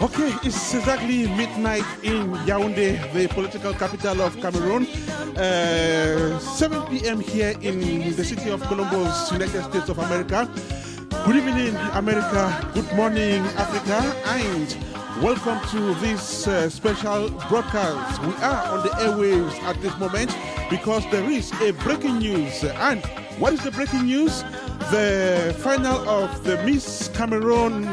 Okay, it's exactly midnight in Yaounde, the political capital of Cameroon. 7 p.m. here in the city of Columbus, United States of America. Good evening, America. Good morning, Africa. And welcome to this special broadcast. We are on the airwaves at this moment because there is a breaking news. And what is the breaking news? The final of the Miss Cameroon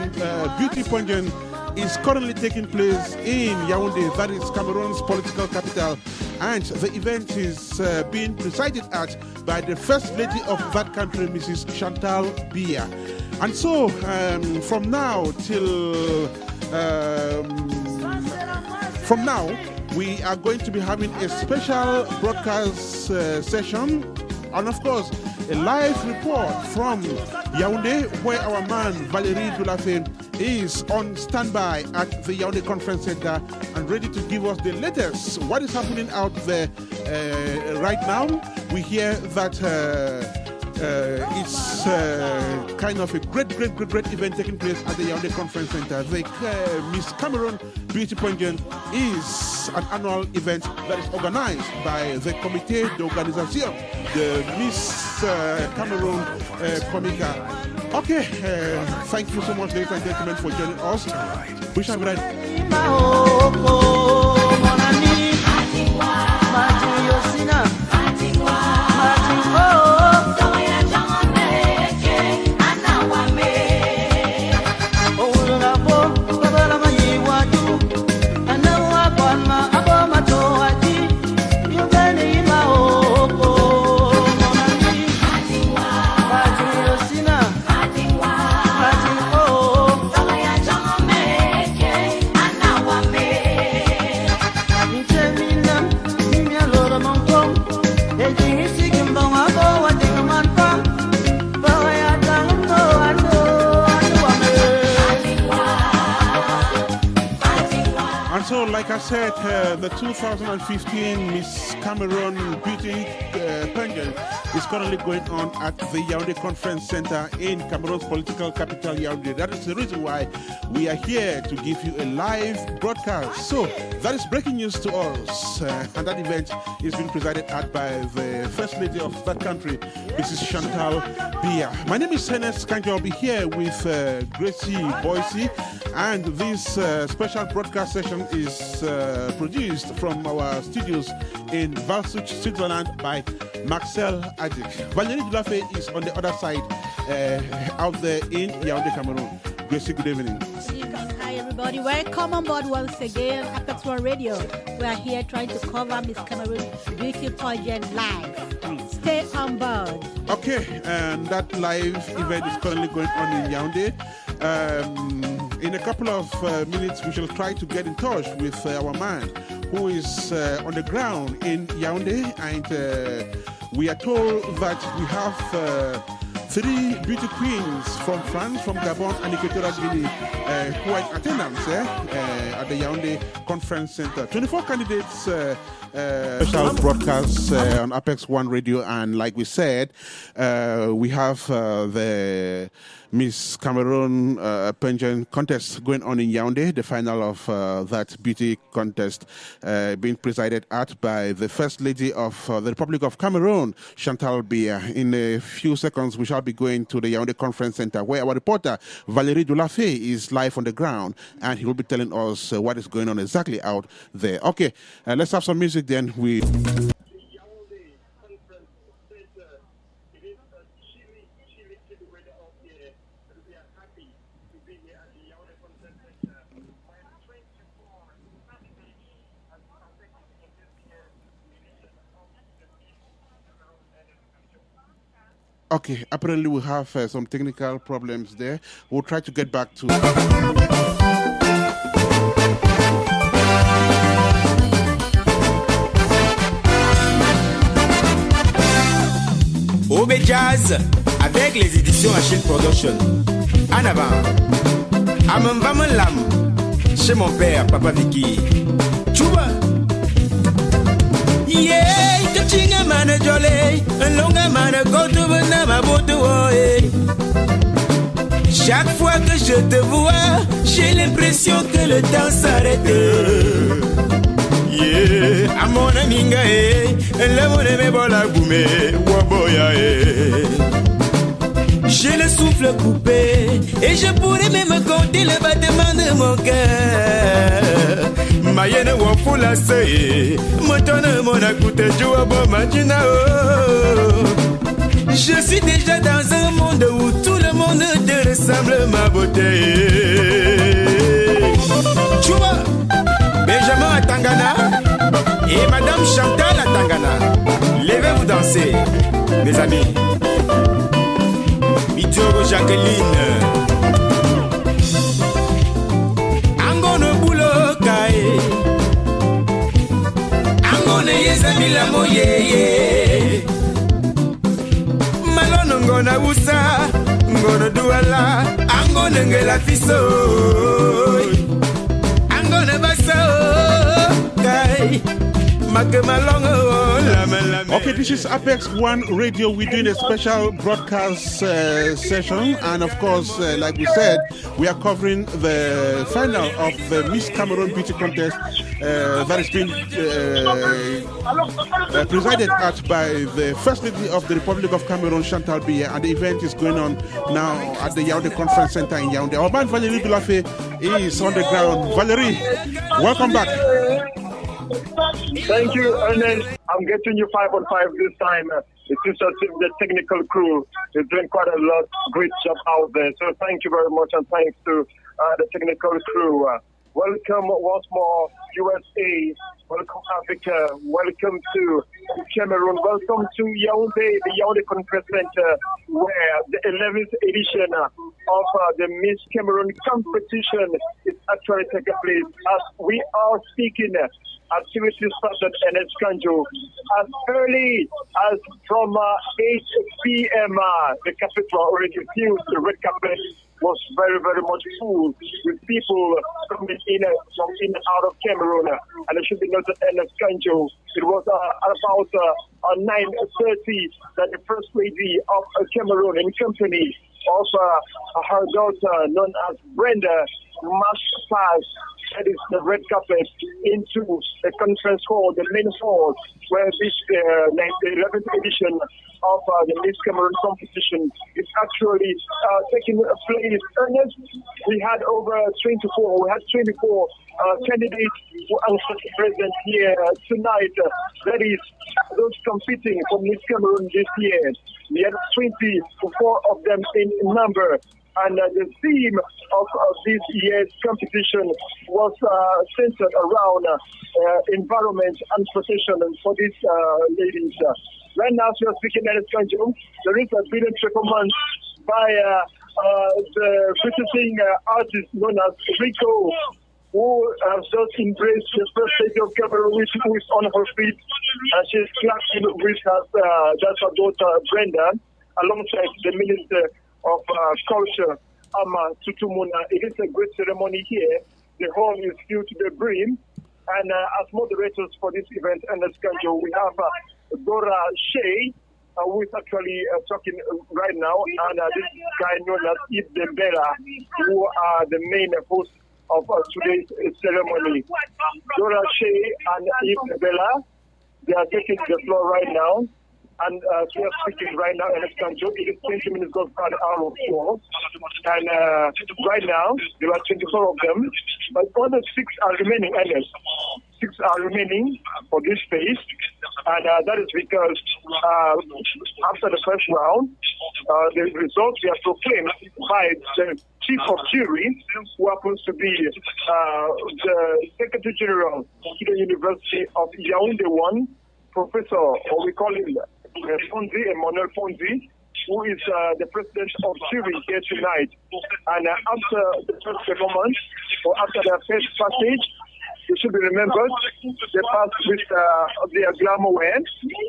beauty pageant is currently taking place in Yaounde, that is Cameroon's political capital, and the event is being presided at by the First Lady of that country, Mrs. Chantal Biya. And so, from now, we are going to be having a special broadcast session, and of course, a live report from Yaounde, where our man Valery Dulafe is on standby at the Yaounde Conference Centre and ready to give us the latest. What is happening out there right now? We hear that it's kind of a great event taking place at the Yaounde Conference Centre. The Miss Cameroon Beauty Pageant is an annual event that is organized by the Comité d'Organisation, the Miss Cameroon Comica. Okay, thank you so much, ladies and gentlemen, for joining us. We shall be right. So, like I said, the 2015 Miss Cameroon Beauty Pageant is currently going on at the Yaounde Conference Centre in Cameroon's political capital, Yaounde. That is the reason why we are here to give you a live broadcast. So, that is breaking news to us. And that event is being presided at by the First Lady of that country, Mrs. Chantal Biya. My name is Hennes Kanjo. I'll be here with Gracie Boise. And this special broadcast session is produced from our studios in Valsuch, Switzerland by Marcel Adjik. Valery Dulafe is on the other side out there in Yaounde, Cameroon. Gracie, good evening. Good evening. Hi, everybody. Welcome on board once again. Apex1Radio. We are here trying to cover Miss Cameroon Beauty Pageant live. Stay on board. Okay, and that live event is currently going on in Yaounde. In a couple of minutes, we shall try to get in touch with our man who is on the ground in Yaounde, and we are told that we have 3 beauty queens from France, from Gabon, and Equatorial Guinea who are in attendance at the Yaounde Conference Centre. 24 candidates. Special broadcast on Apex1Radio, and like we said, we have the Miss Cameroon pageant contest going on in Yaounde, the final of that beauty contest being presided at by the First Lady of the Republic of Cameroon, Chantal Biya. In a few seconds, we shall be going to the Yaounde Conference Centre, where our reporter, Valery Dulafe, is live on the ground, and he will be telling us what is going on exactly out there. Okay, let's have some music then. We... Okay, apparently we have some technical problems there. We'll try to get back to... OB Jazz avec les éditions Achille Production. En avant. Amambamalam chez mon père, Papa Vicky. Chouba. Yeah, Kachinga mana jole, longa mana go to Banama Boto. Chaque fois que je te vois, j'ai l'impression que le temps s'arrête. Yeah, à mon ami, le mon aimé bola goumé, waboya. J'ai le souffle coupé et je pourrais même compter le battement de mon cœur. Mayenne wafula seye, motone mon akute jouabo majina. Je suis déjà dans un monde où tout le monde te ressemble, ma beauté. Tu vois, Benjamin à Tangana et Madame Chantal à Tangana. Levez-vous danser, mes amis. Midjogo Jacqueline. Angono boulot kae. Angono yezami la moyeye. Malono ngona usa. Ngono duala. Angono ngela fiso. Angono baso kae. Okay, this is Apex1Radio. We're doing a special broadcast session, and of course, like we said, we are covering the final of the Miss Cameroon Beauty Contest that is being presided at by the First Lady of the Republic of Cameroon, Chantal Biya, and the event is going on now at the Yaounde Conference Centre in Yaounde. Our man Valery Dulafe is on the ground. Valery, welcome back. Thank you, Ernest. I'm getting you 5 on 5 this time. It seems as if the technical crew is doing quite a lot, great job out there. So thank you very much, and thanks to the technical crew. Welcome once more, USA. Welcome, Africa. Welcome to Cameroon. Welcome to Yaounde, the Yaounde Conference Centre, where the 11th edition of the Miss Cameroon competition is actually taking place. As we are speaking, activities started in Escanjo as early as from 8 p.m. The capital already filled. The red carpet was very, very much full with people coming in from in and out of Cameroon. And it should be noted in Escanjo, it was about 9:30 that the First Lady of Cameroon, in company of her daughter, known as Brenda, marched past, that is the red carpet, into the conference hall, the main hall, where this 11th edition of the Miss Cameroon competition is actually taking place. Ernest, we had over 24 candidates who are present here tonight. That is those competing for Miss Cameroon this year. We had 24 of them in number. And the theme of this year's competition was centered around environment and protection for these ladies. Right now, as we are speaking at Escanjo, there is a brilliant performance by the visiting artist known as Rico, who has just embraced the First Lady of Cameroon, who is on her feet, and she's clapping with her daughter Brenda, alongside the Minister of Culture, Ama Tutumuna. It is a great ceremony here. The hall is filled to the brim. And as moderators for this event in Escanjo, we have Dora Shea, who is actually talking right now, and this guy known as Yves Dembela, who are the main hosts of today's ceremony. Dora Shea and Yves Dembela, they are taking the floor right now. And we are speaking right now in Escanjo. It is 20 minutes goes by the hour of 4. And right now, there are 24 of them. But other 6 are remaining, Ernest. 6 are remaining for this phase. And that is because after the first round, the results were proclaimed by the Chief of Jury, who happens to be the Secretary General of the University of Yaounde 1, Professor, or we call him Fonzi, Emmanuel Fonzi, who is the president of jury here tonight. And after the first performance, or after the first passage, it should be remembered, they passed with their glamour wear,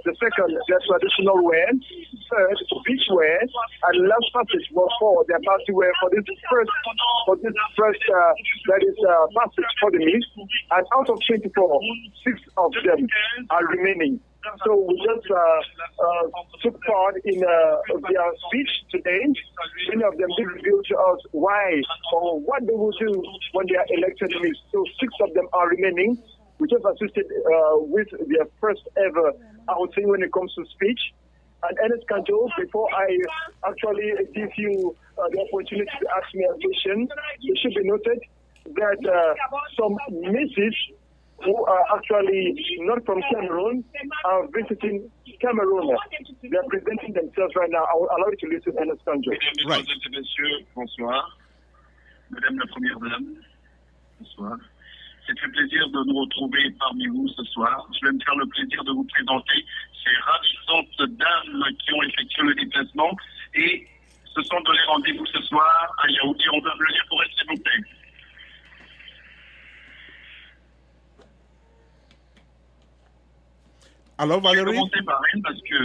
the second, their traditional wear, third, beach wear, and last passage was for their party wear for this first passage for the Miss. And out of 24, 6 of them are remaining. So we just took part in their speech today. Many of them did reveal to us why or what they will do when they are elected. So 6 of them are remaining. We just assisted with their first ever outing when it comes to speech. And Ernest Kanjo, before I actually give you the opportunity to ask me a question, it should be noted that some misses who are actually not from Cameroon are visiting Cameroon. They are presenting themselves right now. I will allow you to listen to Ernest Kanjo. Right. Mesdames et messieurs, bonsoir. Madame la Première Dame, bonsoir. C'est un plaisir de nous retrouver parmi vous ce soir. Je vais me faire le plaisir de vous présenter ces ravissantes dames qui ont effectué le déplacement et se sont donné rendez-vous ce soir à Yaoundé. On va venir pour elle, s'il vous plaît. Alors, Je vais Valery? commencer par elle parce que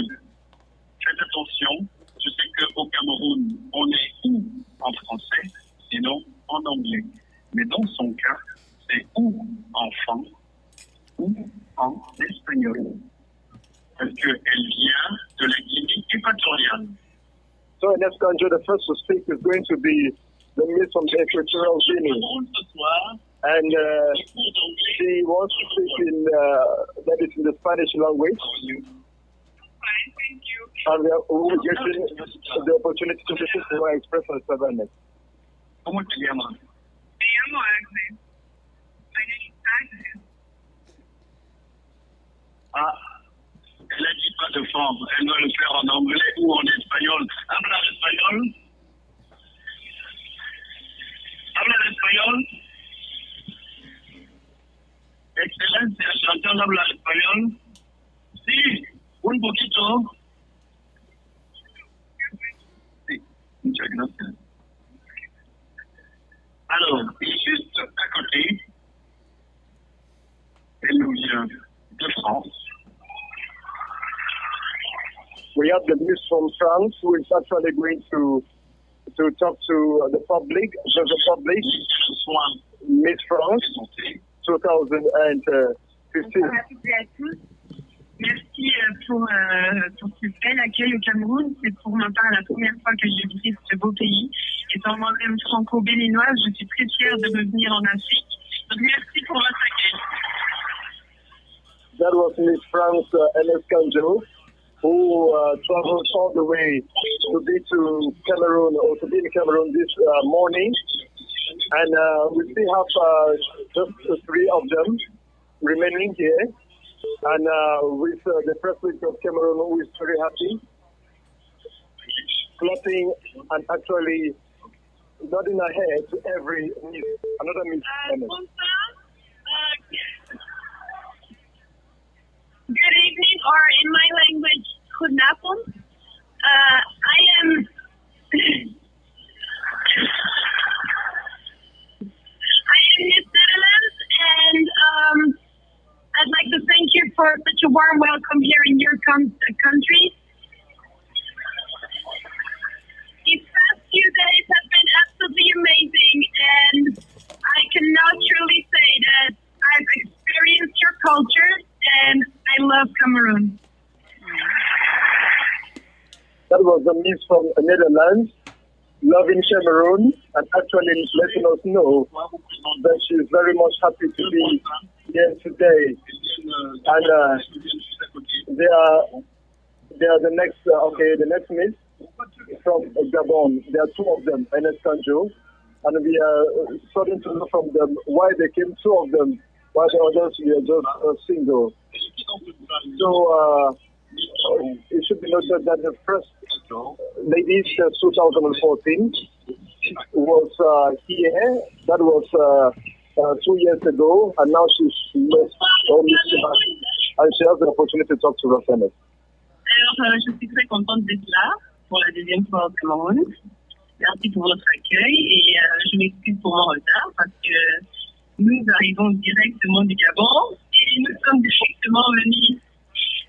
faites attention. Je sais qu'au Cameroun, on est ou en français, sinon en anglais. Mais dans son cas, c'est ou enfant ou en espagnol. Parce qu'elle vient de la Guinée équatoriale. So Ernest Kanjo, the first to speak is going to be the Miss from the Equatorial Guinea. And she wants to speak in, that is in the Spanish language. And we will get the opportunity to listen to her express herself. ¿Cómo te llamas? Me llamo Agnes. My name is Agnes. Ah, elle a dit pas de forme. Elle doit le faire en anglais ou en espagnol. Habla espagnol? Habla espagnol? Excelencia, Chantal habla español. Sí, un poquito. Sí, muchas gracias. Alors, juste à côté, elle nous vient de France. We have the Miss from France who is actually going to talk to the public, the public. Miss France 2015. Bonjour à toutes et à tous. Merci pour ce bel accueil au Cameroun. C'est pour ma part la première fois que je visite ce beau pays. Étant moi-même franco-béninoise, je suis très fière de revenir en Afrique. Donc merci pour votre accueil. That was Miss France Ernest Kanjo, who traveled all the way to be to Cameroon or to be in Cameroon this morning. And we still have just 3 of them remaining here. And with the President of Cameroon, who is very happy, clapping and actually nodding her head to every Miss, another Miss. Good evening, or in my language, goedenavond. I am Miss Netherlands, and I'd like to thank you for such a warm welcome here in your country. These past few days have been absolutely amazing, and I can now truly say that I've experienced your culture, and I love Cameroon. That was the Miss from the Netherlands, loving Cameroon, and actually letting us know that she is very much happy to be here today. And they are the next, the next Miss from Gabon. There are 2 of them, Ernest Kanjo, and we are starting to know from them why they came, 2 of them, while the others were just single. So it should be noted that the first ladies 2014 was here. That was 2 years ago, and now she's left and she has the opportunity to talk to her family. Alors, je suis très contente d'être là pour la 2e fois au Cameroun. Merci pour votre accueil et je m'excuse pour mon retard parce que nous arrivons directement du Gabon et nous sommes directement venus.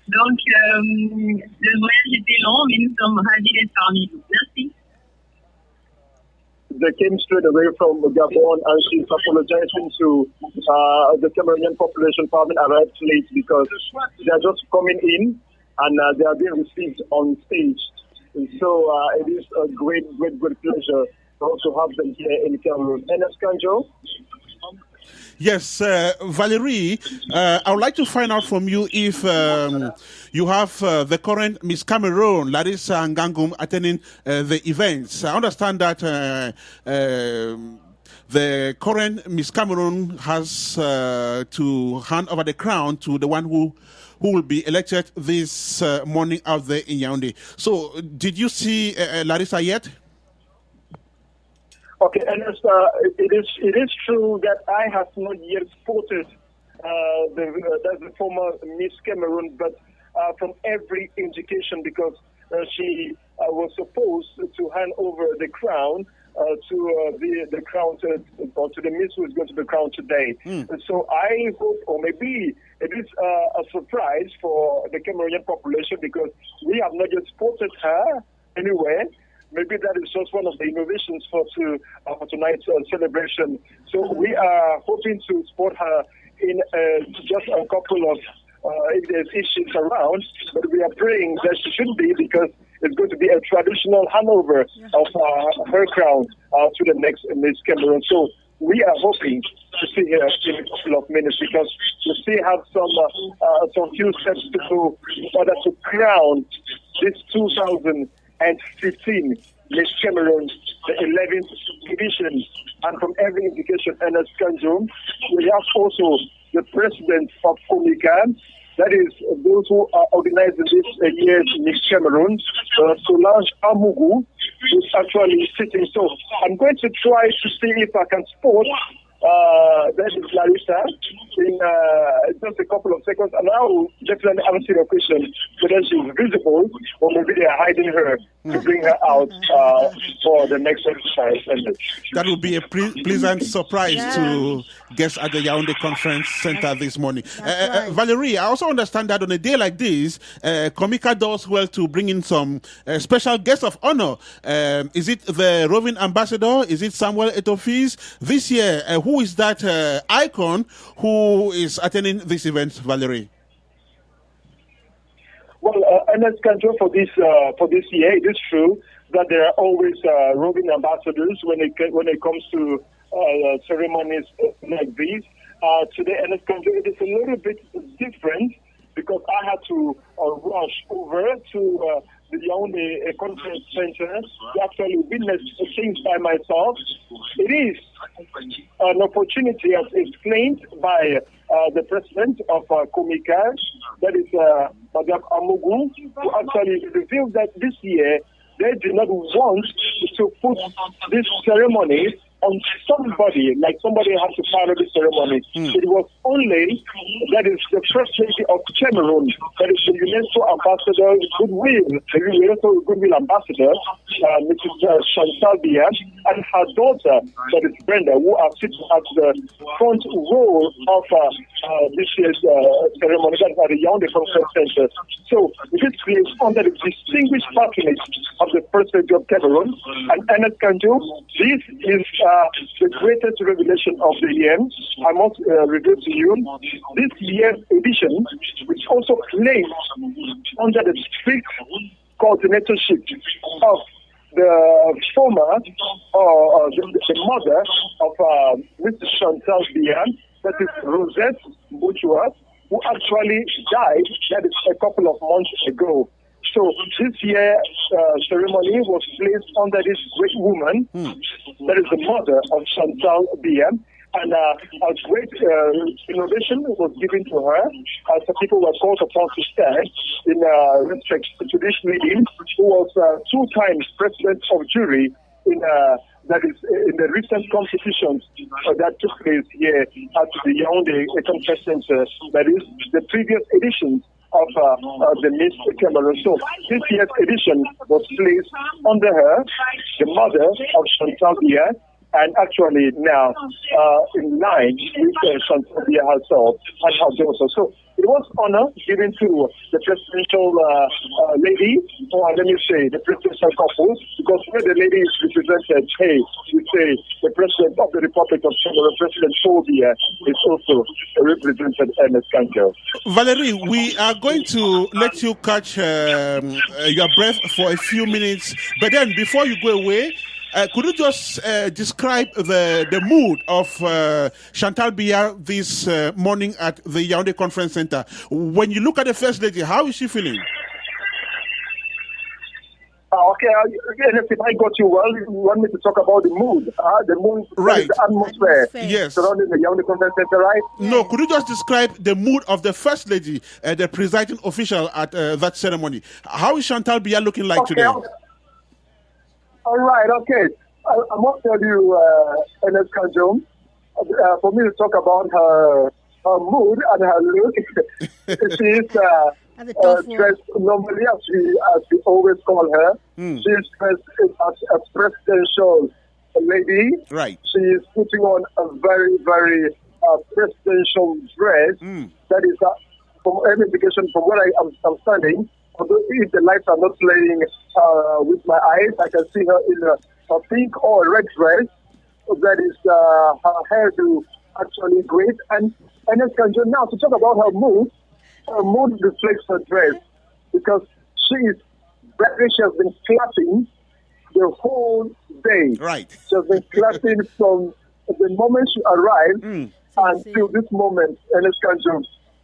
Donc, le voyage était long, mais nous sommes ravis d'être parmi vous. Merci. they came straight away from Gabon, and she's apologizing to the Cameroonian population for having arrived late because they are just coming in and they are being received on stage. And so it is a great pleasure to also have them here in Cameroon. Enes Kanjo? Yes, Valery, I would like to find out from you if you have the current Miss Cameroon, Larissa Ngangum, attending the events. I understand that the current Miss Cameroon has to hand over the crown to the one who will be elected this morning out there in Yaounde. So, did you see Larissa yet? Okay, and it is true that I have not yet spotted the former Miss Cameroon, but from every indication, because she was supposed to hand over the crown to the crown to the Miss who is going to be crowned today. And so I hope, or maybe it is a surprise for the Cameroonian population, because we have not yet spotted her anywhere. Maybe that is just one of the innovations for tonight's celebration. So we are hoping to spot her in just a couple of, if there's issues around, but we are praying that she should be, because it's going to be a traditional handover of her crown to the next Miss Cameroon. So we are hoping to see her in a couple of minutes, because we still have some few steps to go in order to crown this 2015 Miss Cameroon, the 11th edition. And from every indication, Enes Kanjo, we have also the president of Komikan, that is those who are organizing this year's Miss Cameroon, Solange Amugu, who's actually sitting. So I'm going to try to see if I can spot that is Larissa in just a couple of seconds, and I will definitely answer your question whether she's visible or maybe they are hiding her to bring her out for the next exercise. That will be a pleasant surprise to guests at the Yaounde Conference Centre this morning. Right. Valery, I also understand that on a day like this, Komika does well to bring in some special guests of honor. Is it the roving ambassador? Is it Samuel Etofis? This year, who is that icon who is attending this event, Valery? Well, Enes Kanjo, for this year, it is true that there are always roving ambassadors when it comes to ceremonies like these. Today, Enes Kanjo, it is a little bit different, because I had to rush over to the Yaounde Conference Centre to actually witness things by myself. It is an opportunity, as explained by the president of Komika, that is Madame Amugu, who actually revealed that this year they did not want to put this ceremony on somebody, like somebody has to follow the ceremony. It was only, that is the First Lady of Cameroon, that is the UNESCO Ambassador, the UNESCO Goodwill Ambassador, Mrs. Chantal Biya, and her daughter, that is Brenda, who are sitting at the front row of this year's ceremony, that is at the Yaounde Conference Centre. So this is under the distinguished patronage of the First Lady of Cameroon, and Enes Kanjo. This is the greatest revelation of the year. I must reveal to you this year's edition, which also placed under the strict coordinatorship of the former, the mother of Mrs. Chantal Biya, that is Rosette Bourgeois, who actually died, that is a couple of months ago. So this year's ceremony was placed under this great woman, that is the mother of Chantal Biya, and a great innovation was given to her. So people were called upon to stand in respect to this lady, who was 2 times president of jury in that is in the recent competitions that took place here at the Yaounde Conference Centre, that is the previous editions of the Miss Cameroon. So this year's edition was placed under her, the mother of Chantal Biya, And actually now in line with Chantal Biya herself and her daughter. So it was honor given to the presidential lady, or let me say the presidential couple, because where the lady is represented, hey, we say the president of the Republic of Cameroon, President Biya, is also represented in this country. Valery, we are going to let you catch your breath for a few minutes, but then before you go away, could you just describe the mood of Chantal Biya this morning at the Yaounde Conference Centre? When you look at the First Lady, how is she feeling? Okay, if I got you well, you want me to talk about the mood, right? The atmosphere, yes, surrounding the Yaounde Conference Centre, right? No, could you just describe the mood of the First Lady, the presiding official at that ceremony? How is Chantal Biya looking like today? All right, okay. I must tell you, Ernest Kanjom, for me to talk about her mood and her look, she is dressed normally as we always call her. She is dressed as a presidential lady. Right. She is putting on a very, very presidential dress. That is, from every indication from where I'm standing, although if the lights are not playing with my eyes, I can see her in a pink or red dress. That is her hairdo actually great. And now to talk about her mood reflects her dress because she has been clapping the whole day. Right. She has been clapping from the moment she arrived until this moment.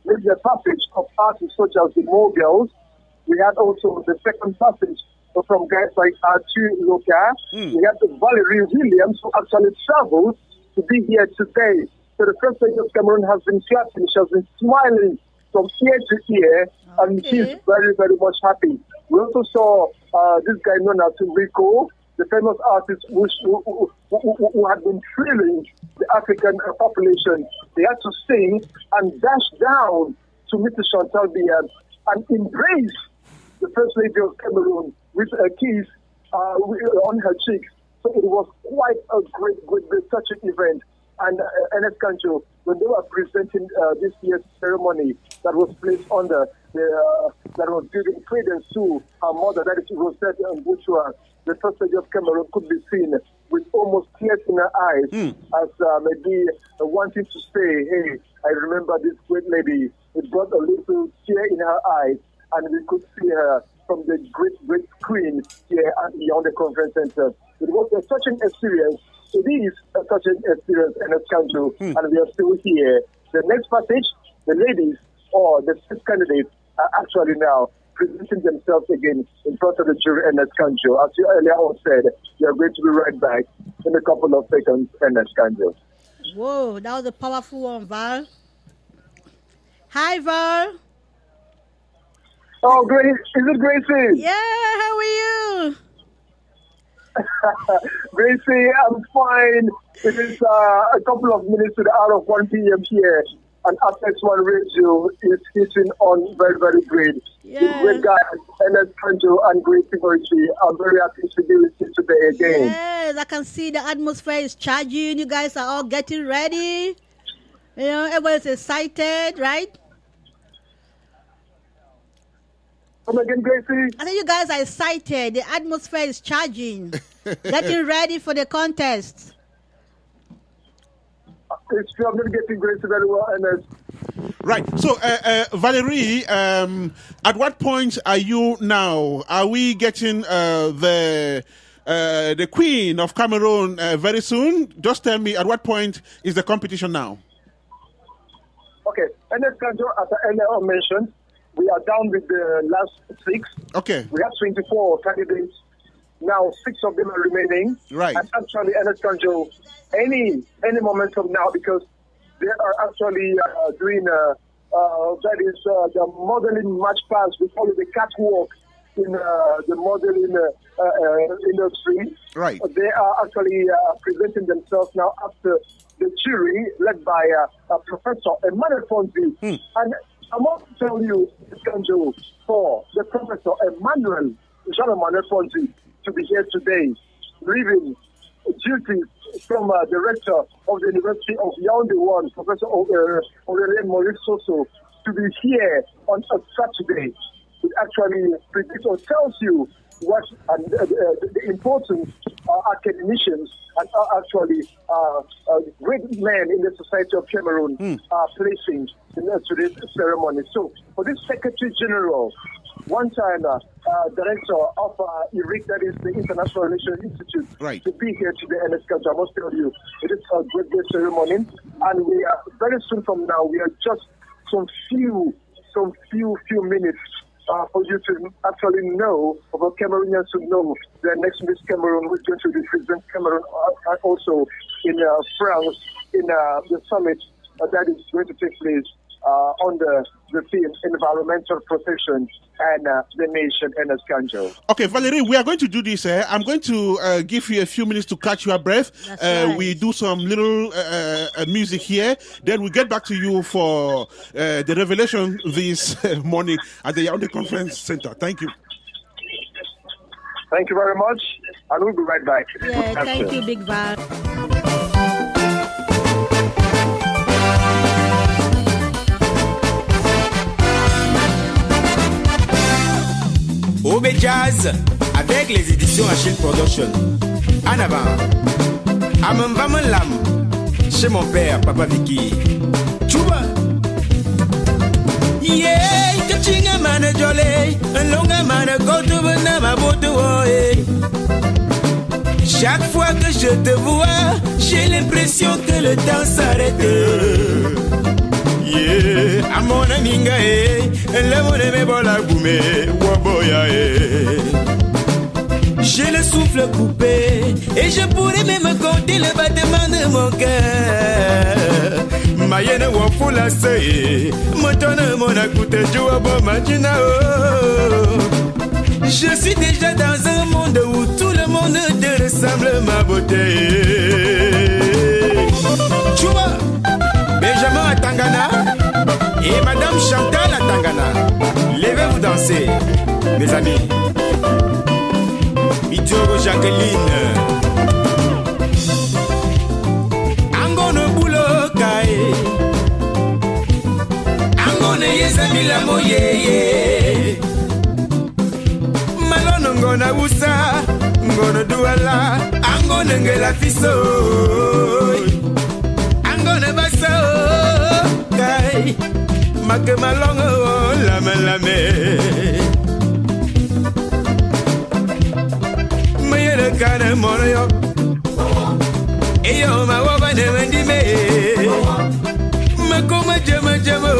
With the passage of artists such as the Mo Girls, we had also the second passage from guys like Archie Loka. We had the Valery Williams, who actually traveled to be here today. So the First Lady of Cameroon has been clapping. She has been smiling from ear to ear, and she's very, very much happy. We also saw this guy known as Rico, the famous artist who had been thrilling the African population. They had to sing and dash down to meet Chantal Biya and embrace the First Lady of Cameroon with a kiss on her cheeks. So it was quite a great such an event. And Ernest Kancho, when they were presenting this year's ceremony that was placed under that was giving credence to her mother, that is Rosette and Bushra, the First Lady of Cameroon could be seen with almost tears in her eyes as maybe wanting to say, hey, I remember this great lady. It brought a little tear in her eyes, and we could see her from the great screen here at the Yaounde Conference Centre. It was such an experience. It is such an experience in this country, and we are still here. The next passage, the ladies or the six candidates are actually now presenting themselves again in front of the jury in this country. As you earlier on said, we are going to be right back in a couple of seconds in this country. Whoa, that was a powerful one, Val. Hi, Val. Oh, Grace. Is it Gracie? Yeah, how are you? Gracie, I'm fine. It is a couple of minutes to the hour of 1 p.m. here, and Apex1Radio is hitting on very, very great. Yeah. The great guys, Ernest Kanjo and Gracie Moichi, I'm very happy to be with you today again. Yes, I can see the atmosphere is charging. You guys are all getting ready. You know, everyone's excited, right? Come again, Gracie? I think you guys are excited. The atmosphere is charging. Getting ready for the contest. It's true, I'm not getting Gracie very well, Ernest. Right. So, Valery, at what point are you now? Are we getting the Queen of Cameroon very soon? Just tell me, at what point is the competition now? Okay. Ernest Kanjo, as I earlier mentioned, we are down with the last 6. Okay. We have 24 candidates. Now 6 of them are remaining. Right. And actually, Ernest Kanjo, any moment from now, because they are actually doing that is the modeling match pass. We call it the catwalk in the modeling industry. Right. They are actually presenting themselves now after the jury led by Professor Emmanuel Fonzi. And I want to tell you, Kanjo, for the Professor Jean-Emmanuel Fonzi to be here today, leaving duties from the rector of the University of Yaounde 1, Professor Aurélien Maurice Soso, to be here on a Saturday. It actually predicts or tells you what the importance academicians and actually great men in the society of Cameroon are placing in today's ceremony. So for this Secretary General, one-time director of IRIC, that is the International Relations Institute, to be here today, and I must tell you, it is a great day ceremony, and we are very soon from now. We are just some few minutes for you to actually know, for Cameroonians to know the next Miss Cameroon, who is going to represent Cameroon also in France in the summit that is going to take place under the theme environmental protection and the nation and its country. Okay, Valery, we are going to do this. I'm going to give you a few minutes to catch your breath. Right. We do some little music here. Then we get back to you for the revelation this morning at the Yaounde Conference Centre. Thank you. Thank you very much. I will be right back. Yeah, thank you, Big Val. OB Jazz avec les éditions Achille Production. En avant. Amambam Lam. Chez mon père, Papa Vicky. Chouba. Yeah, kachinga mana jolé. Un longa mana koto benama boto. Chaque fois que je te vois, j'ai l'impression que le temps s'arrête. Yeah, amona minga le mone me bola goumé, waboya j'ai le souffle coupé et je pourrais même compter le battement de mon cœur. Mayene wafula sey, motone mona koute joua bo majina oh. Je suis déjà dans un monde où tout le monde te ressemble, ma beauté. Tu vois, Benjamin à Tangana et Madame Chantal à Tangana. Levez-vous danser, mes amis. Idiogo Jacqueline. Angono Boulo Kae. Angono Yezami la Moye. Malono Ngona Usa. Ngono Douala. Angono Ngela Fiso. Angono Basso. Kai. Make Malongo Lame Lame. Kana mono yo eyo ma waba ne wendi me makoma jama jama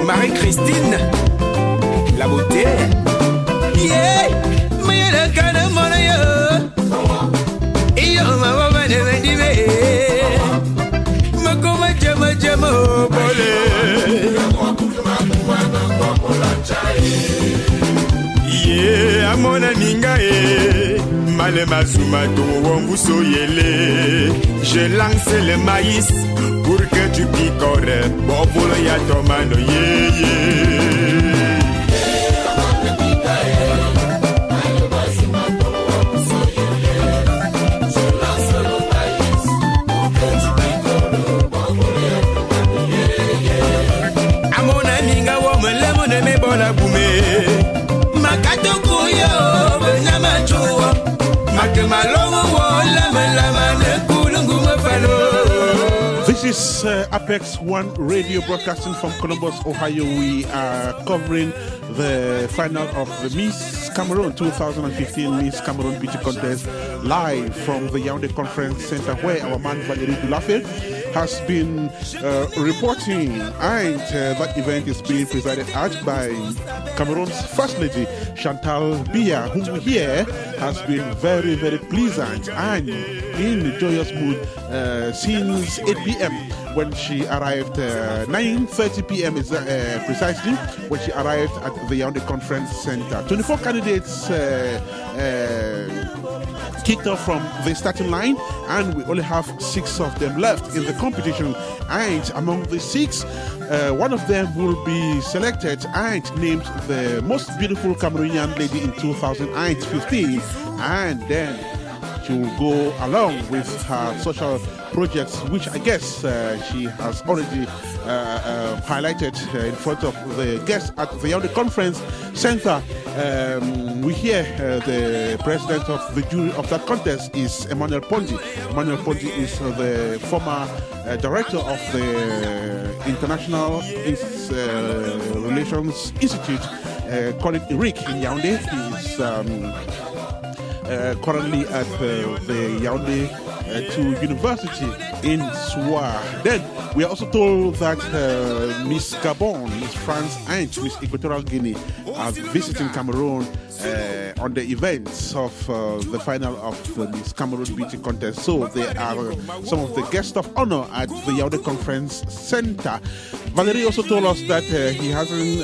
Marie-Christine la beauté yeah mayela kana mono yo eyo ma waba ne wendi me makoma jama jama bole. Yeah, amona ninga malema sumato wombuso yele. Je lance le maïs pour que tu picores. Bobolo ya tomano yeah. This is Apex1Radio broadcasting from Columbus, Ohio. We are covering the final of the Miss Cameroon 2015 Miss Cameroon Beauty Contest live from the Yaounde Conference Centre, where our man Valery Dulafe has been reporting, and that event is being presided at by Cameroon's First Lady, Chantal Biya, whom we hear has been very, very pleasant and in a joyous mood since 8 p.m. when she arrived, 9:30 p.m. is precisely when she arrived at the Yaounde Conference Centre. 24 candidates kicked off from the starting line, and we only have 6 of them left in the competition. And among the 6, one of them will be selected and named the most beautiful Cameroonian lady in 2015, and then she will go along with her social projects, which I guess she has already highlighted in front of the guests at the Yaounde Conference Centre. We hear the president of the jury of that contest is Emmanuel Pondi. Emmanuel Pondi is the former director of the International Relations Institute, call it IRIC in Yaounde. He is currently at the Yaounde 2 University in Soir. Then we are also told that Miss Gabon, Miss France, and Miss Equatorial Guinea are visiting Cameroon on the events of the final of the Miss Cameroon Beauty Contest. So they are some of the guests of honor at the Yaounde Conference Centre. Valery also told us that he hasn't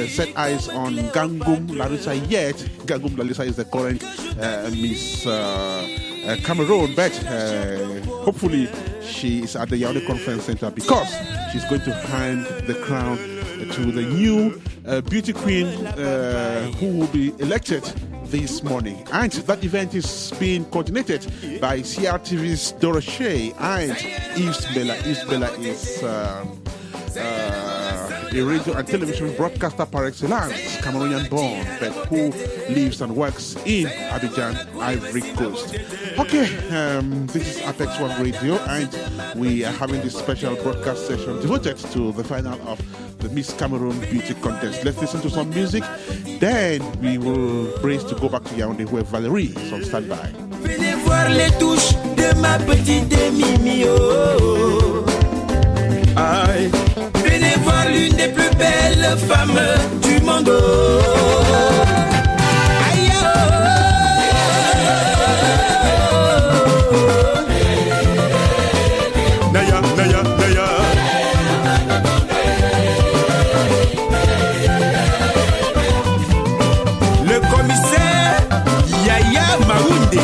set eyes on Gangum Larissa yet. Gangum Larissa is the current Miss Cameroon, but hopefully she is at the Yaounde Conference Centre because she's going to hand the crown to the new beauty queen who will be elected this morning. And that event is being coordinated by CRTV's Dulafe and East Bella. East Bella is a radio and television broadcaster par excellence, Cameroonian born, but who lives and works in Abidjan, Ivory Coast. Okay, this is Apex1Radio, and we are having this special broadcast session devoted to the final of the Miss Cameroon Beauty Contest. Let's listen to some music, then we will brace to go back to Yaounde where Valery is on standby. Venez voir les touches de ma petite Mimi. Aïe. Venez voir l'une des plus belles femmes du monde. Aïe, Naya, Naya, Naya. Le commissaire Yaya Maoundé.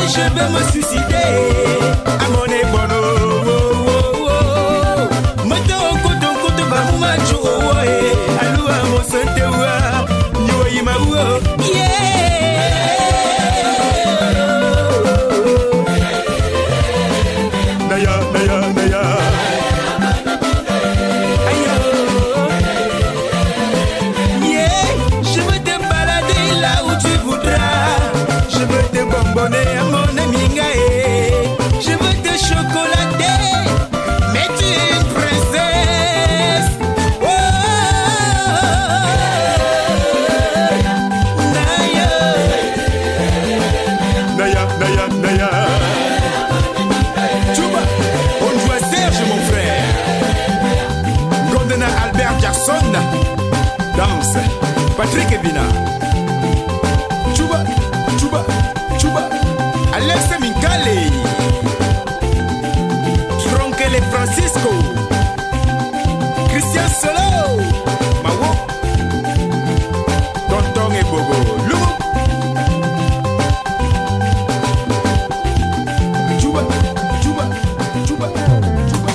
Je vais me suicider à mon ébono. Moto koto koto ba mumacho eh alu amo santewa yo imawo Naya naya naya ayo je veux te balader là où tu voudras. Je veux te bonbonner à mon ami Ngaé. Je veux te chocolater, mais tu es une princesse. Oh, Naya, Naya, Naya, Naya. Tchouba, on joue Serge mon frère. Gondena Albert Jackson. Danse, Patrick Ebina. Tchouba, Tchouba, Tchouba. Alex Minkale, Tronkele Francisco, Christian Solo, Mawo, Tonton et Bobo, Lugo, Tchouba, Tchouba, Tchouba, Tchouba.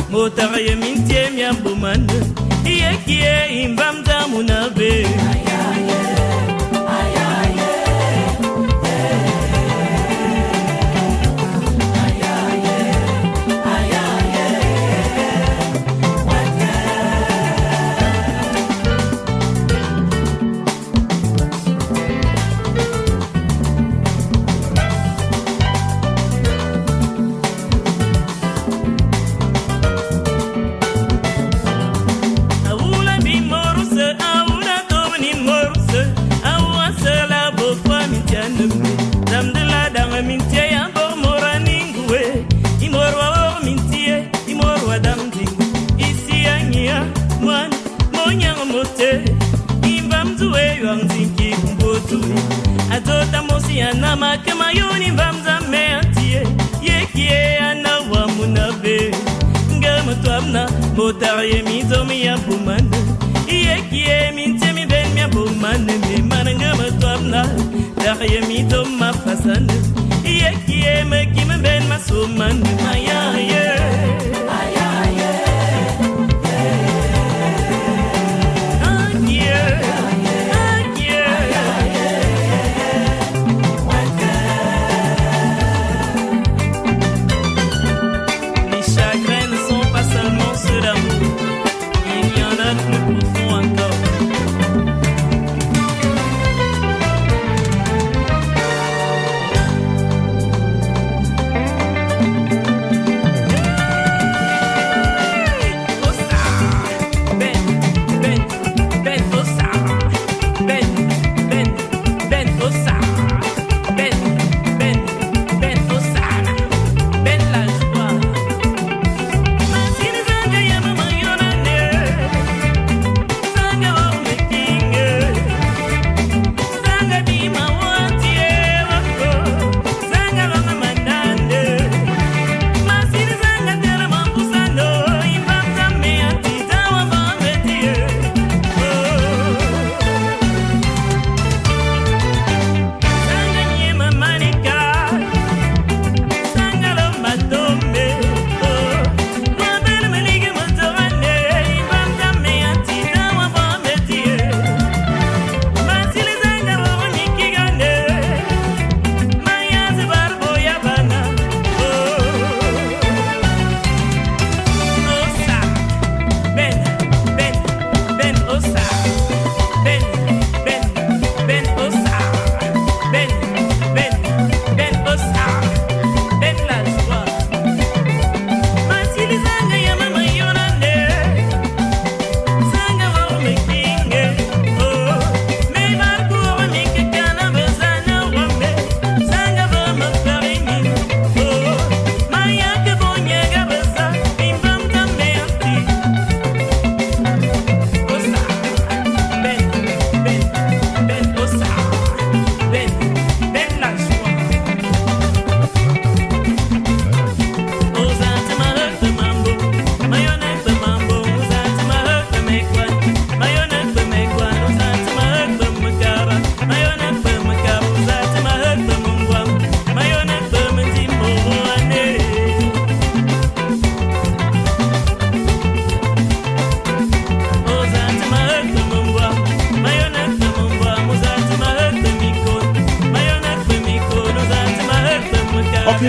Motara ye mintie mi abumana, iye kie imbamda munabe. Nama kama yoni bamza meantie yekie ana wa munabe ngama twamna motaye mizo mi ya bumane yekie mintie mi ben mi bumane me mananga twamna taye mizo mafasane yekie me kim ben masumane maya ye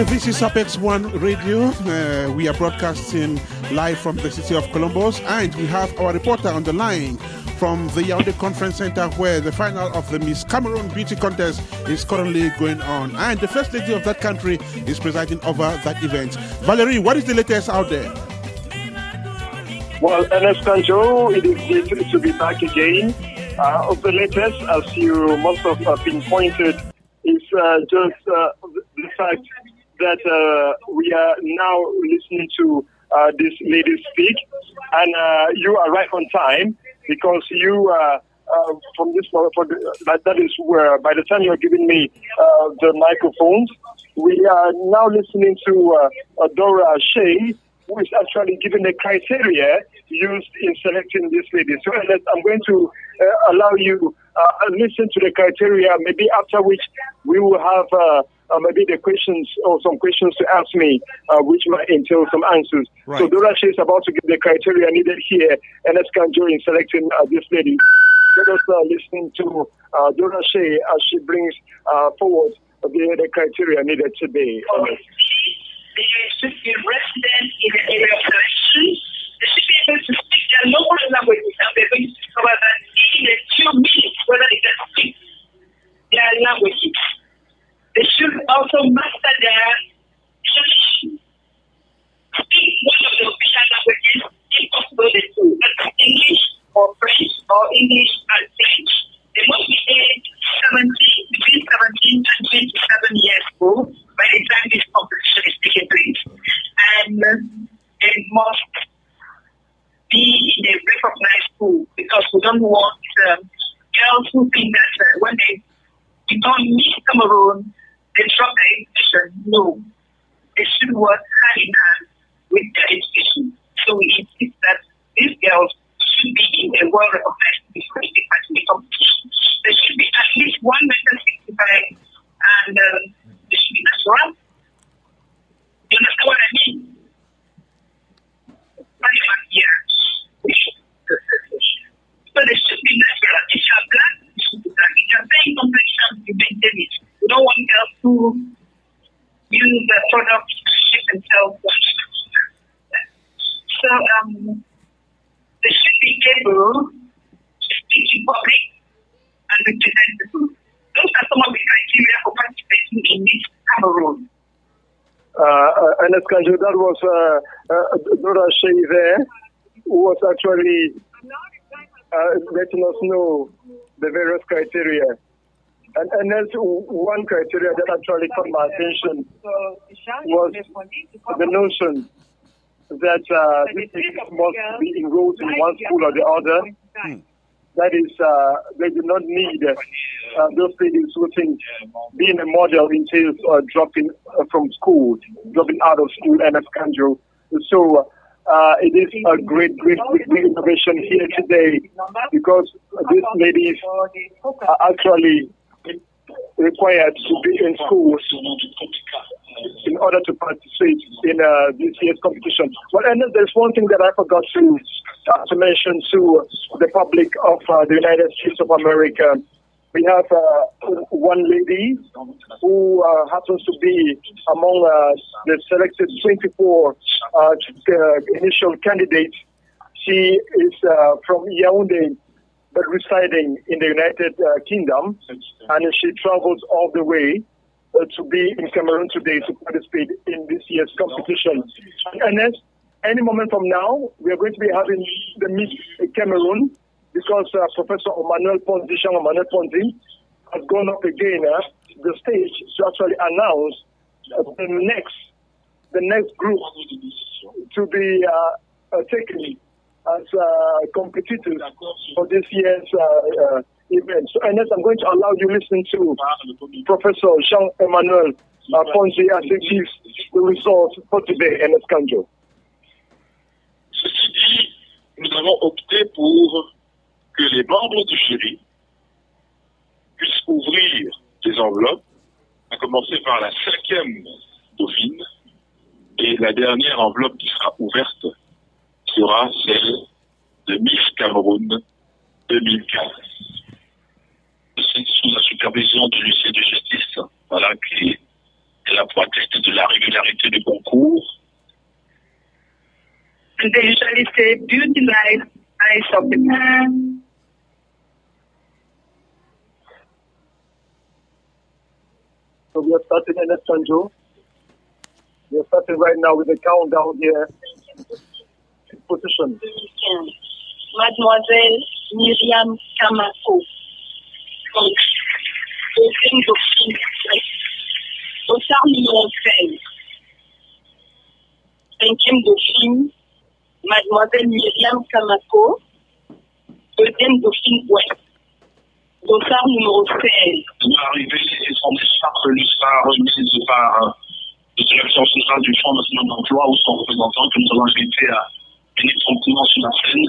This is Apex1Radio. We are broadcasting live from the city of Columbus, and we have our reporter on the line from the Yaounde Conference Centre, where the final of the Miss Cameroon beauty contest is currently going on, and the first lady of that country is presiding over that event. Valery, what is the latest out there? Well, Ernest Kanjo, it is good to be back again. Of the latest, as you must have pinpointed, is just the fact that we are now listening to this lady speak, and you are right on time, because you from this that is where by the time you're giving me the microphones, we are now listening to Dora Shea, who is actually giving the criteria used in selecting this lady. So I'm going to allow you listen to the criteria, maybe after which we will have maybe the questions or some questions to ask me, which might entail some answers. Right. So Dora Shea is about to give the criteria needed here, and let's Kanjo in selecting this lady. let us listen to Dulafe as she brings forward the criteria needed today. They should be resident in the area of selection. They should be able to speak their local languages, and we're going to discover that in a few minutes whether they can speak their languages. They should also master their English. Speak one of the official languages, if possible, they do. That's English or French or English and French. They must be aged 17, between 17 and 27 years old by the time this competition is taking place. And they must be in a recognized school, because we don't want girls who think that when they become Miss Cameroon, they drop their education. No. They should work hand in hand with their education. So we insist that these girls should be in a well-recognized before they take part in the competition. There should be at least one mental 65, and they should be natural. You understand what I mean? So they should be natural. If you are black, you should be black. If you are very complexion, you maintain it. You don't want girls to use the product to shape themselves. So they should be able to speak in public and represent people. Those are some of the criteria for participating in Miss Cameroon. Ernest Kanjo, that was Dulafe there, who was actually letting us know the various criteria. And there's one criteria that actually caught my attention was the notion that these people must be enrolled in one school or the other. That is, they do not need those ladies who think being a model entails dropping from school, dropping out of school, and Kanjo. So it is a great innovation here today, because these ladies are actually required to be in schools in order to participate in this year's competition. But there's one thing that I forgot to mention to the public of the United States of America. We have one lady who happens to be among the selected 24 initial candidates. She is from Yaounde, but residing in the United Kingdom, and she travels all the way to be in Cameroon today to participate in this year's competition. And any moment from now, we are going to be having the Miss Cameroon, because Professor Emmanuel Ponzi has gone up again the stage to actually announce the next group to be taken as competitors for this year's event. So, Ernest, I'm going to allow you to listen to Professor Jean-Emmanuel Ponzi as he gives the results for today, Ernest Kanjo. Ceci dit, nous avons opté pour que les membres du jury puissent ouvrir des enveloppes, à commencer par la 5e dauphine, et la dernière enveloppe qui sera ouverte sera celle de Miss Cameroun 2015. C'est sous la supervision de l'huissier de justice, voilà, qui est la pointette de la régularité du concours. And they usually say, beauty lies eyes of the man. So we are starting in Kanjo. We are starting right now with the countdown here. Position. Mademoiselle Myriam Kamako. Deuxième dauphine. Au char numéro 16. 5e dauphine. Mademoiselle Myriam Kamako. Deuxième dauphine ouest. Dossard numéro 16. Arrivé et son écharpe lui sera remise par la direction centrale du Fonds national d'emploi ou son représentant que nous avons invité à venir promptement sur la scène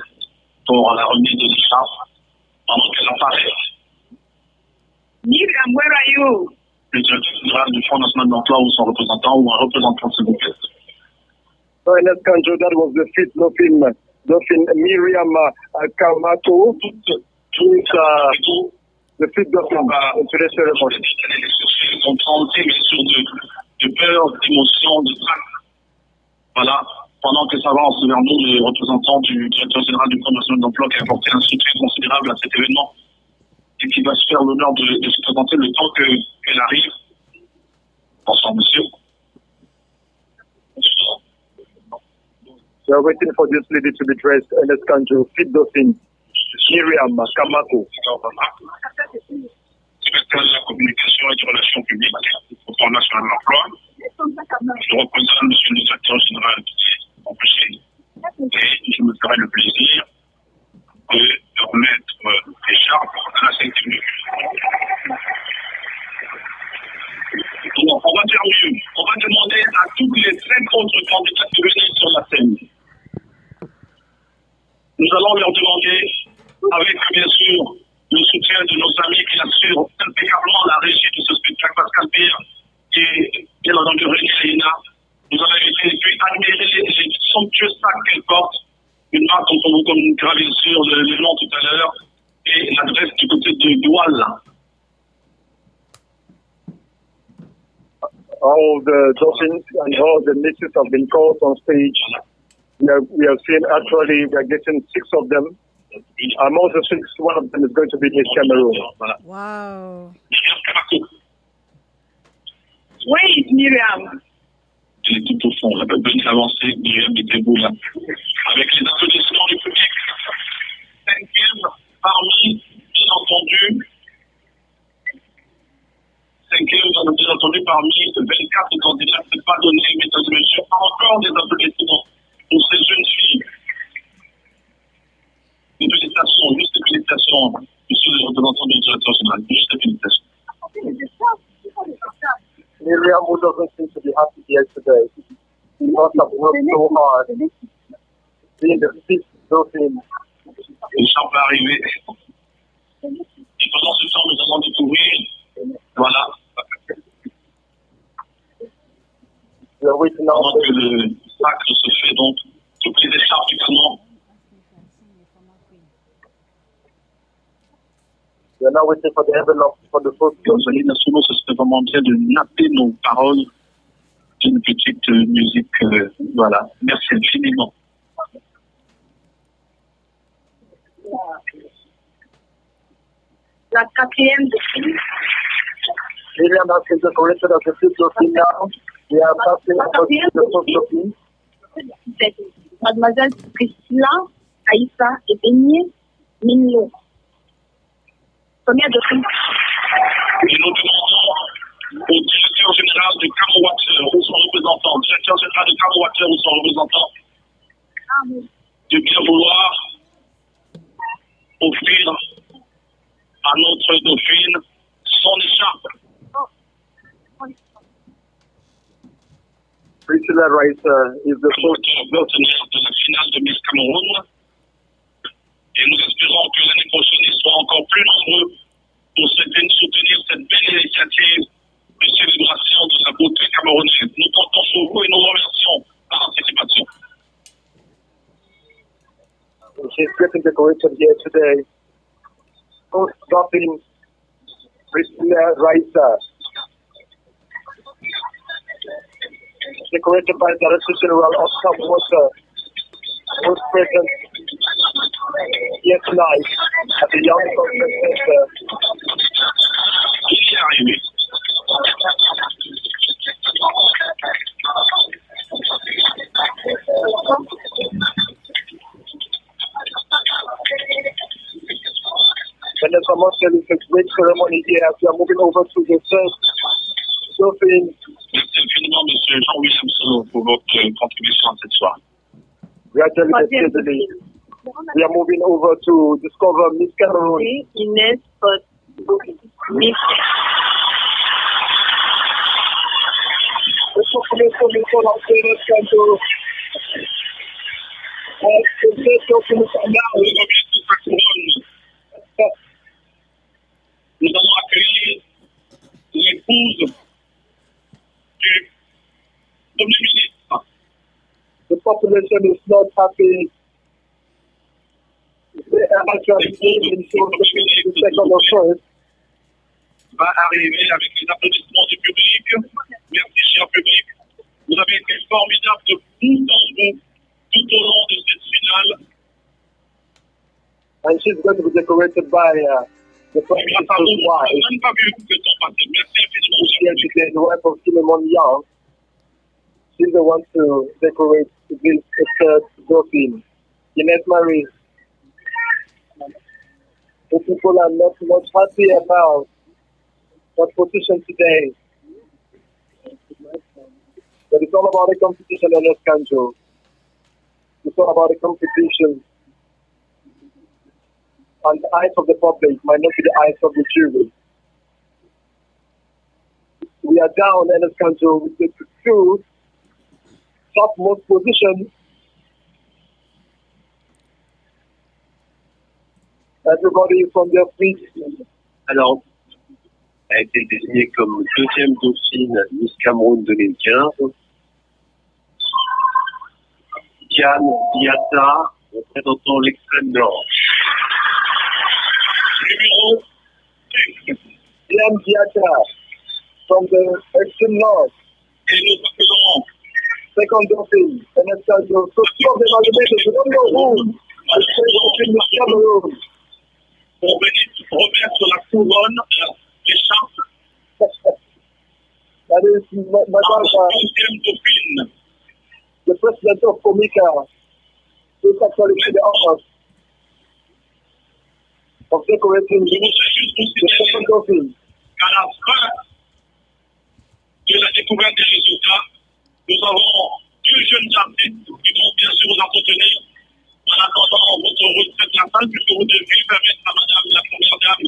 pour la remise de l'écharpe pendant qu'elle apparaît. Myriam, where are you? Le directeur général du Fonds national d'emploi ou son représentant ou un représentant s'il vous plaît. So let's control that was the fifth dauphine Myriam Kamako. the fifth document into the ceremony. Comprendre, mais sur de peur, d'émotion, de trac. Voilà. Pendant que s'avance vers nous le représentant du directeur général du Fonds national d'emploi qui a apporté un soutien considérable à cet événement et qui va se faire l'honneur de se présenter le temps qu'elle arrive. Bonsoir, monsieur. We are waiting for this lady to be dressed in this country. Fit Dauphine, Miriam Kamako. Directeur de la communication et des relations publiques au Fonds national de l'emploi. Je représente monsieur le directeur général qui est empêché et je me ferai le plaisir de remettre l'écharpe à la 5e minute. Donc, on va faire mieux. On va demander à tous les 5 autres candidats de venir sur la scène. Nous allons leur demander, avec bien sûr le soutien de nos amis qui assurent impeccablement la régie de ce spectacle, Pascal Biya et bien entendu René Léna, nous allons essayer d'admirer les somptueux sacs qu'elle porte, une marque dont on vous communiquera bien sûr le nom tout à l'heure, et l'adresse du côté de Douala. All the dolphins and all the misses have been called on stage. We have seen actually we are getting 6 of them. Among the 6, one of them is going to be Miss Cameroon. Wow. Where is Miriam? Elle est tout au fond, elle peut venir avancer, Miriam, mettez-vous là. Avec les applaudissements du public, 5e parmi, bien entendu, 5e, bien entendu, parmi 24 candidats, c'est pas donné, mesdames et messieurs, encore des applaudissements pour ces jeunes filles. Des félicitations, juste des félicitations, monsieur le représentant du directeur général, juste des félicitations. Miriam, who doesn't seem to be happy here today, she must have worked so hard. Being the 5th Dauphine. Le chant va arriver. Et pendant ce temps, nous allons découvrir, voilà. Pendant que le sacre se fait, donc, toutes les écharpes du canon. We are now waiting for the envelope for the first. Nos amis nationaux, ce serait vraiment bien de napper nos paroles d'une petite musique. Voilà. Merci infiniment. La 4e Dauphine. Miriam has been decorated as the 5th Dauphine now. We are passing over to the 1st Dauphine. Mademoiselle Priscilla, Aïssa et Beignet Mignon. Première Dauphine. Et nous demandons au directeur général de Cameroun ou son représentant, directeur général de Cameroun ou son représentant, de bien vouloir offrir à notre dauphine son écharpe. Priscilla Rice is the first partenaire de la finale de Miss Cameroun. Et nous espérons que l'année prochaine, ils seront encore plus nombreux pour soutenir cette belle initiative de célébration de la beauté camerounaise. Nous comptons sur vous et nous remercions par anticipation. She's getting decorated here today. First Dauphine, Priscilla Rice. Decorated by Director General of Water, was present here tonight at the Yaounde Conference Centre. Il est arrivé. Vanessa Marcel is a great ceremony here as we are moving over to the first Dauphine. Merci infiniment, monsieur Jean-William, pour votre contribution à cette soirée. Gradually, we are moving over to discover Miss Cameroon. Inès Miss. Nous allons accueillir l'épouse du Premier ministre. The population is not happy. va arriver avec les applaudissements du public. Merci, cher public. Vous avez été formidable de bout en bout tout au long de cette finale. And she's going to be decorated by the Grâce à vous, je n'ai même pas vu le temps passer. Merci infiniment, cher public. the wife of Philemon Young. She's the one to decorate this third Dauphine. Ines Marie. The people are not much happy about that position today. But it's all about the competition in this country. It's all about the competition. And the eyes of the public might not be the eyes of the jury. We are down in this country with the two topmost positions. Everybody is on their feet. Alors, a été désignée comme deuxième dauphine Miss Cameroon 2015. Yaounde Biya, représentant l'extrême nord. Numéro 5. Yaounde Biya from the extreme north. Et nous appelons Second dauphine. And it's so two of them are related. We don't know who. It's Miss Cameroon. pour venir remettre la couronne l'écharpe. That is Madame, Deuxième dauphine. the president of Komika, is actually the honor of decorating Je voudrais juste vous the second signaler dauphine. qu'à la fin de la découverte des résultats, nous avons deux jeunes artistes qui vont bien sûr vous entretenir en attendant votre retraite la salle, puisque vous devez permettre à Madame la Première Dame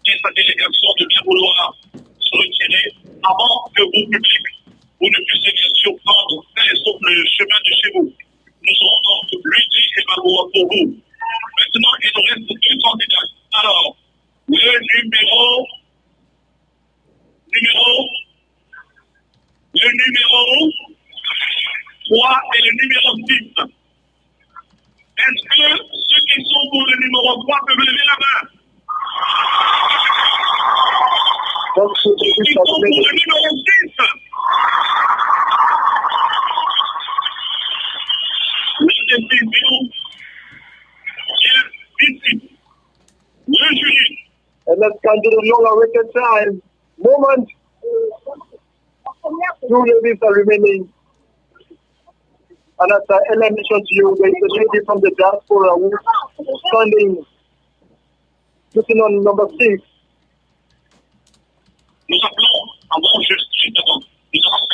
et sa délégation de bien vouloir se retirer avant que vous, public, vous ne puissiez bien sûr prendre sauf le chemin de chez vous. Nous serons donc Lydie et Valery pour vous. Maintenant, il nous reste deux candidats. Alors, le numéro 3 et le numéro 6. Est-ce que ceux qui sont pour le numéro 3 peuvent lever la main? Donc, Ceux qui sont pour le numéro 6. Le décision est ici. Le jury. and let's continue the long awaited time. Moment. Two ladies are remaining. And as I mentioned to you, there is a lady from the diaspora who is standing, sitting on number 6. Nous appelons, avant juste, nous appelons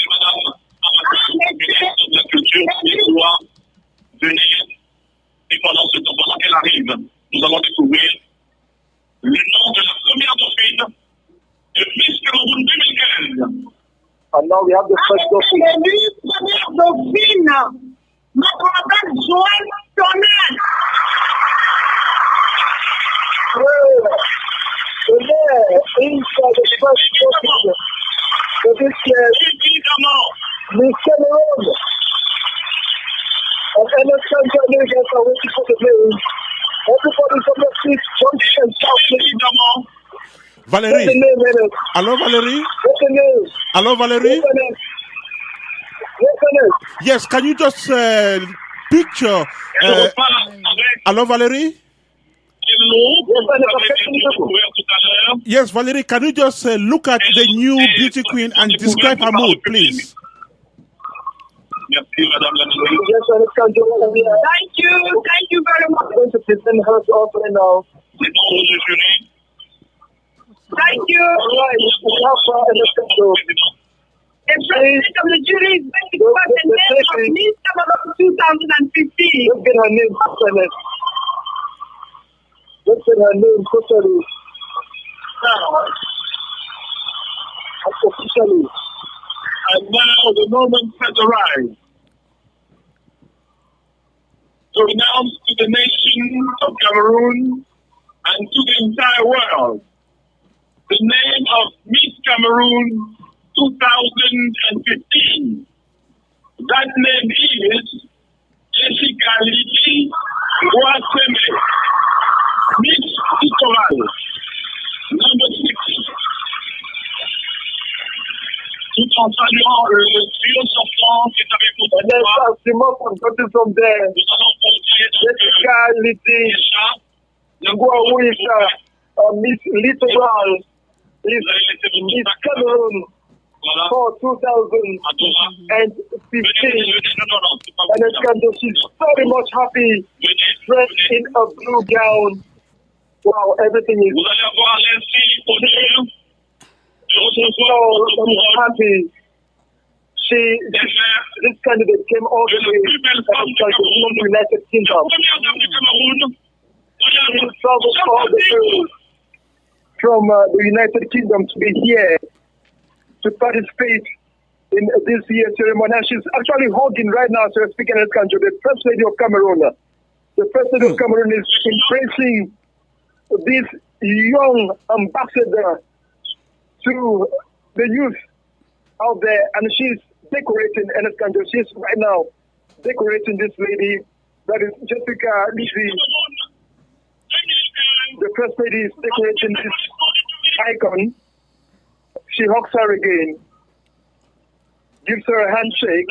Madame ministre de la Culture qui doit venir. Et pendant ce temps, pendant qu'elle arrive, nous allons découvrir le nom de la première dauphine de Miss Cameroon 2015. And now we have the first dauphine. Première dauphine, Madame Joël Tonel. Inside the first dauphine. So this Évidemment, Miss Cameroon. And Ellen Santos are waiting for the name. Everybody from the seat, jump and shout. évidemment. What's the Valery. name, Ellen? Hello, Valery. What's the name? Hello, Valery. What's the name? What's the name? Yes, can you just picture? Elle repart avec Hello, Valery. l'eau que vous avez bien découvert tout à l'heure. Yes, Valery, can you just look at the new beauty queen and describe her mood, please? Merci, Madame la Ministre. Yes, Ellen Santos. We are Thank you very much. going to present her to us right now. Les membres du jury. Thank you. All right, we have Ellen Santos. The president of the jury is going to give us the name of Miss Cameroon 2015. Let's get her name, Ellen. Let's get her name totally. Officially. And now the moment has arrived to announce to the nation of Cameroon and to the entire world the name of Miss Cameroon 2015. That name is Jessica Lydie. en saluant le trio sortant qui est avec nous. From there. Jessica Lydie, Ngoa Miss Littoral, Miss Cameroon for 2015. And she's very much happy, dressed in a blue gown. Wow, everything is. She's so happy. This candidate came all the way from the United Kingdom. She traveled all the way from the United Kingdom to be here to participate in this year's ceremony. And she's actually holding right now, so speaking in this country, the First Lady of Cameroon. The First Lady of Cameroon is embracing this young ambassador to the youth out there, and she's decorating in this country. She's right now decorating this lady, that is Jessica Lydie. The First Lady is decorating this icon. She hugs her again, gives her a handshake,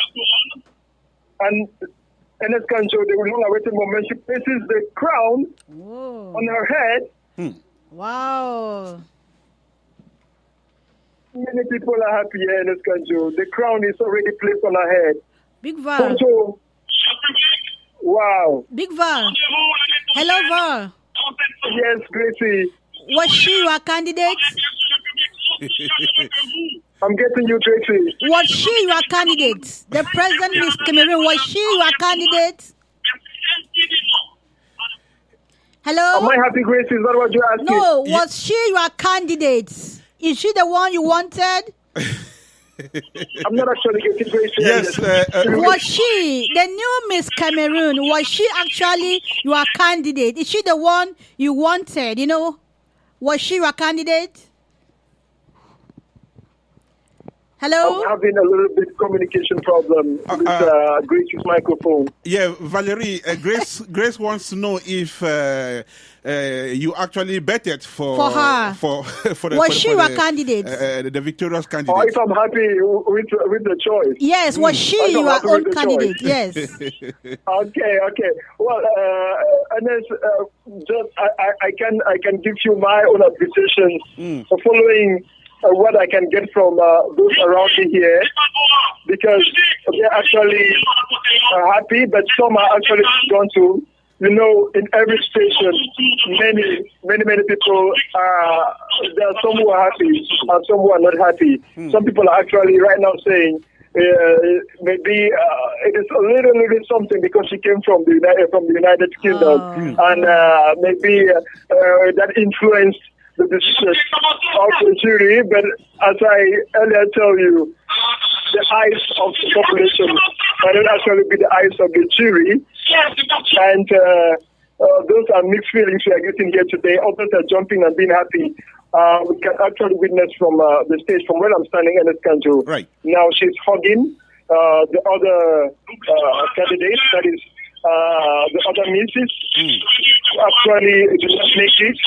and in this country, the long-awaited moment, she places the crown on her head. Wow. Many people are happy here in this country. The crown is already placed on her head. Big Val. Wow. Big Val. Hello, Val. Yes, Gracie. Was she your candidate? I'm getting you, Gracie. Was she your candidate? The President, Miss Cameroon, was she your candidate? Hello? Am I happy, Gracie? Is that what you're asking? No, was she your candidate? Is she the one you wanted? I'm not actually getting Gracie. Yes. Was she, the new Miss Cameroon, was she actually your candidate? Is she the one you wanted, you know? Was she your candidate? Hello? I'm having a little bit communication problem with Gracie's microphone. Yeah, Valery, Grace wants to know if you actually betted for her. For the, was for, she for your the, candidate? The victorious candidate. Or if I'm happy with the choice. Yes, was she your own candidate? Yes. Okay. Well, Ernest, just I can give you my own appreciation for following what I can get from those around me here, because they're actually happy, but some are actually gone to. You know, in every station, many people there are some who are happy and some who are not happy. Some people are actually right now saying maybe it is a little something because she came from the United Kingdom, and maybe that influenced the decision of the jury. But as I earlier told you, the eyes of the population might not actually be the eyes of the jury. And those are mixed feelings we are getting here today. Others are jumping and being happy. We can actually witness from the stage, from where I'm standing in this country. Right. Now she's hugging the other candidate, that is the other misses, who actually did not make it.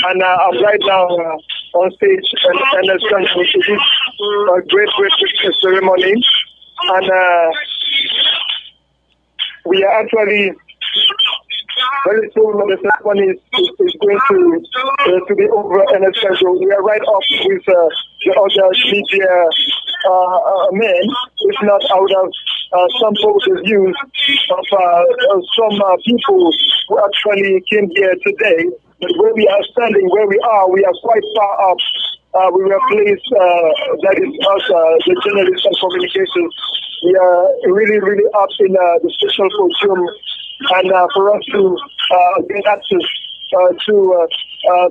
And I'm right now on stage and this country. It is a great ceremony. And we are actually very soon the ceremony is going to be over in a schedule. We are right up with the other media men, if not out of some positive views of some people who actually came here today. But where we are standing, where we are quite far up. We were placed, that is us, the journalists and communications. We are really up in the special podium, and for us to get access to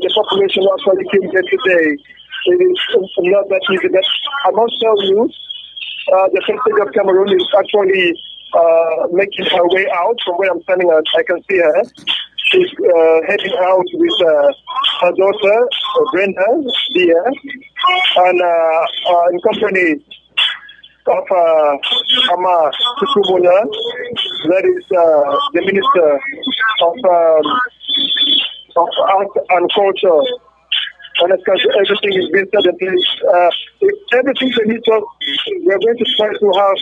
the population who actually came here today, it is not that easy. But I must tell you, the First Lady of Cameroon is actually making her way out from where I'm standing at. I can see her. She's heading out with her daughter, Brenda Biya, and in company of Ama Tukumuna, that is the Minister of Art and Culture. And of course, everything is being said in place. Everything they need to, we're going to try to have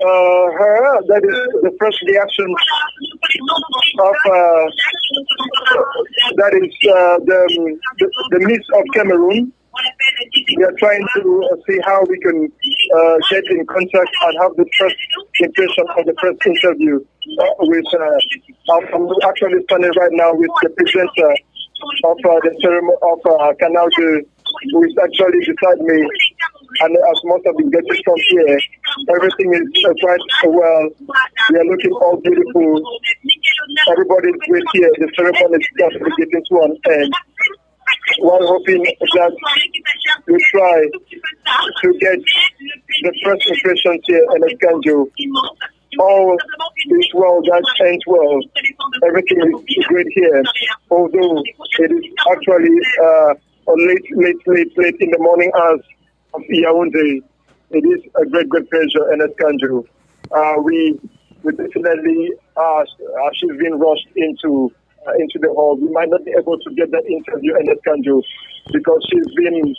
her, that is the first reaction of, that is the Miss of Cameroon. We are trying to see how we can get in contact and have the first impression of the first interview with, I'm actually standing right now with the presenter of the ceremony of Canal 2, who is actually beside me. And as most of the guests from here, everything is quite well. We are looking all beautiful. Everybody is great here. The ceremony is just getting to an end. While hoping that we try to get the first impressions here in Escanjo. All is well, that ends well. Everything is great here. Although it is actually late in the morning hours of Yaounde. It is a great pleasure in Escanjo. We definitely, she's been rushed into the hall. We might not be able to get that interview in Escanjo because she's been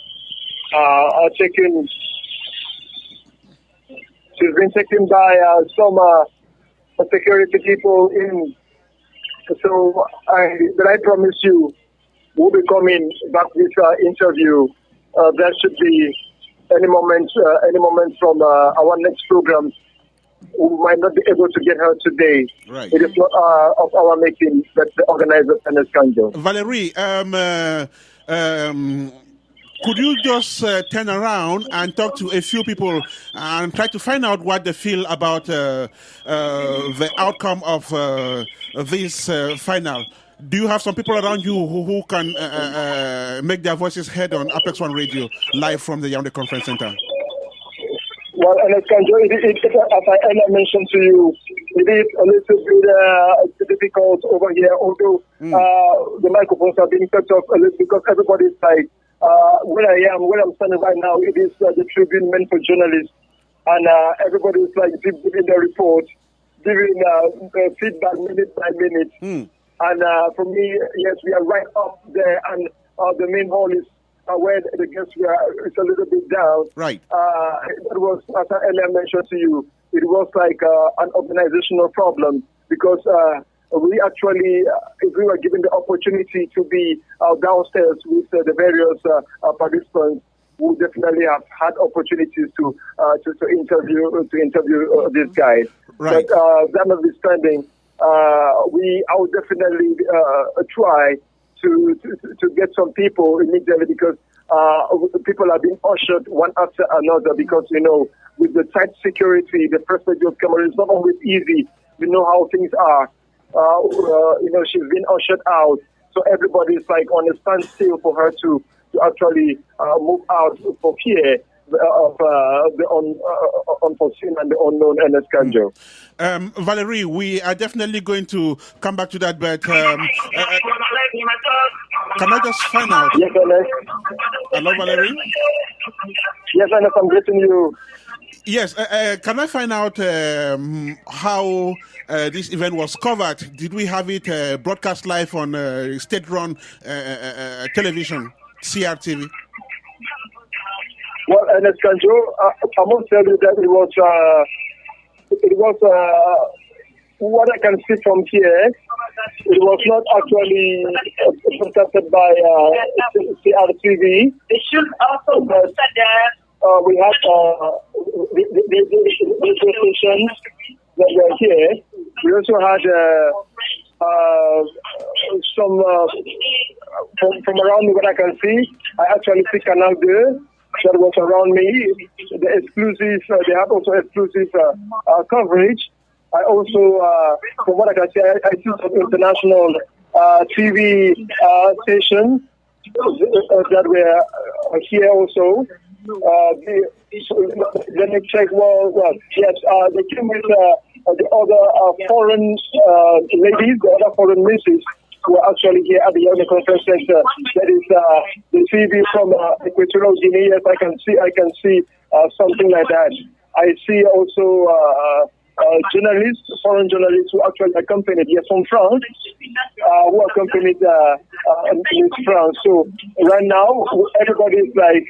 taken by some security people in. So I promise you, we'll be coming back with interview. That should be any moment from our next program. We might not be able to get her today. Right. It is not of our making, but the organizer and Escanjo. Valery, could you just turn around and talk to a few people and try to find out what they feel about the outcome of this final? Do you have some people around you who can make their voices heard on Apex1Radio live from the Yaounde Conference Centre? Well, and Escanjo, as I mentioned to you, it is a little bit difficult over here, although the microphones are being cut off a little because everybody's like, where I'm standing right now, it is the Tribune meant for journalists, and everybody's like giving their report, giving feedback minute by minute. And for me, yes, we are right up there, and the main hall is where the guests were. It's a little bit down. Right. It was, as I earlier mentioned to you, it was like an organizational problem because we actually, if we were given the opportunity to be downstairs with the various participants, we definitely have had opportunities to interview these guys. Right. But that notwithstanding, I would definitely try to get some people immediately because people are being ushered one after another because, you know, with the tight security, the first lady of Cameroon is not always easy. You know how things are. You know, she's been ushered out. So everybody's like on a standstill for her to actually move out for fear of the unforeseen and the unknown in Escanjo. Valery, we are definitely going to come back to that, but can I just find out? Yes, Ernest. Hello, Valery? Yes, Ernest, I'm greeting you. Yes, can I find out how this event was covered? Did we have it broadcast live on state-run television, CRTV? Well, in Escanjo, I must tell you that it was what I can see from here. It was not actually broadcasted by CRTV. It should also be that we had the stations that were here. We also had some from around me. What I can see, I actually see Canal 2 that was around me. The exclusive, they have also exclusive coverage. I also, from what I can see, I see some international TV stations that were here also. Let me check. Well, yes, they came with the other foreign ladies, the other foreign misses who are actually here at the Yaounde Conference Centre. That is the TV from Equatorial Guinea. Yes, I can see something like that. I see also journalists, foreign journalists who actually accompanied here from France, who accompanied Miss France. So right now, everybody is like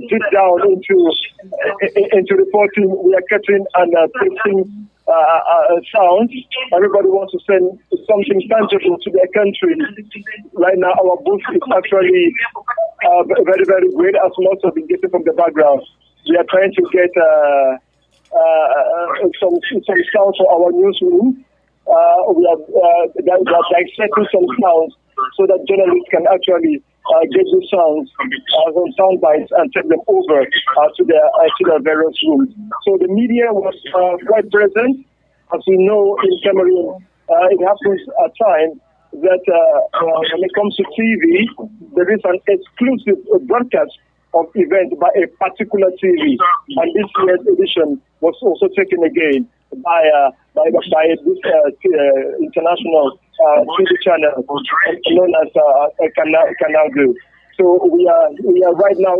deep down into reporting. We are cutting and pasting sounds. Everybody wants to send something tangible to their country. Right now, our booth is actually very, very great, as most have been getting from the background. We are trying to get some sounds for our newsroom. We are dissecting some sounds so that journalists can actually get the sounds, some sound bites, and take them over to their various rooms. So the media was quite present. As we know, in Cameroon, it happens at times that when it comes to TV, there is an exclusive broadcast of event by a particular TV, and this year's edition was also taken again by this international TV channel known as Canal Blue. So we are right now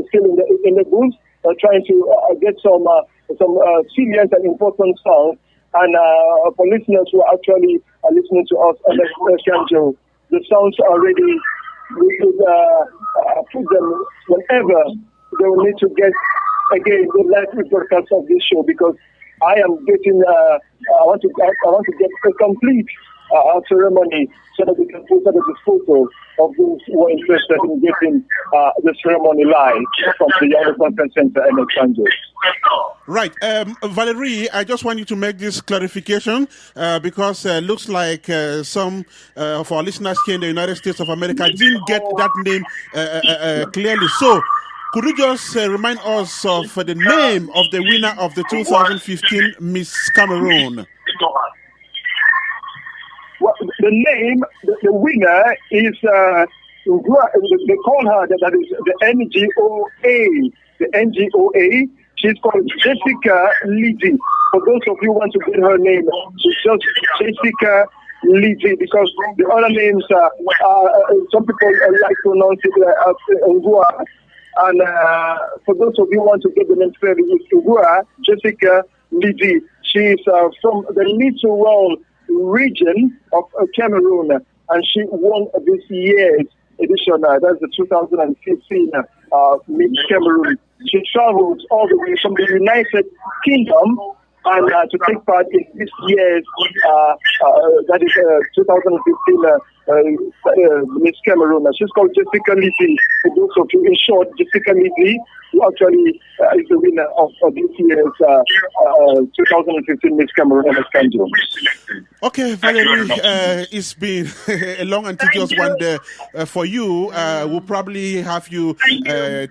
still in the booth, trying to get some serious and important songs. And for listeners who are actually listening to us on the the sounds are ready. We could put them whenever they will need to get again the live broadcast of this show, because I am getting I want to get a complete ceremony so that we can put at the disposal of those who are interested in getting the ceremony live from the Yaounde Conference Centre in Exanjo. Right. Valery, I just want you to make this clarification because it looks like some of our listeners here in the United States of America didn't get that name clearly. So, could you just remind us of the name of the winner of the 2015 Miss Cameroon? Well, the name, the winner is, they call her, that is the NGOA. The NGOA, she's called Jessica Lydie. For those of you who want to get her name, it's just Jessica Lydie, because the other names, some people like to pronounce it as Ngoa. And for those of you who want to get the name clearly, it's Ngoa Jessica Lydie. She's from the Littoral region of Cameroon, and she won this year's edition. That's the 2015 Miss Cameroon. She travels all the way from the United Kingdom and to take part in this year's, that is 2015 Miss Cameroon. She's called Jessica Lydie. For those of you, in short, Jessica Lydie, who actually is the winner of this year's 2015 Miss Cameroon and Exanjo. Okay, Valery, it's been a long and tedious one day for you. We'll probably have you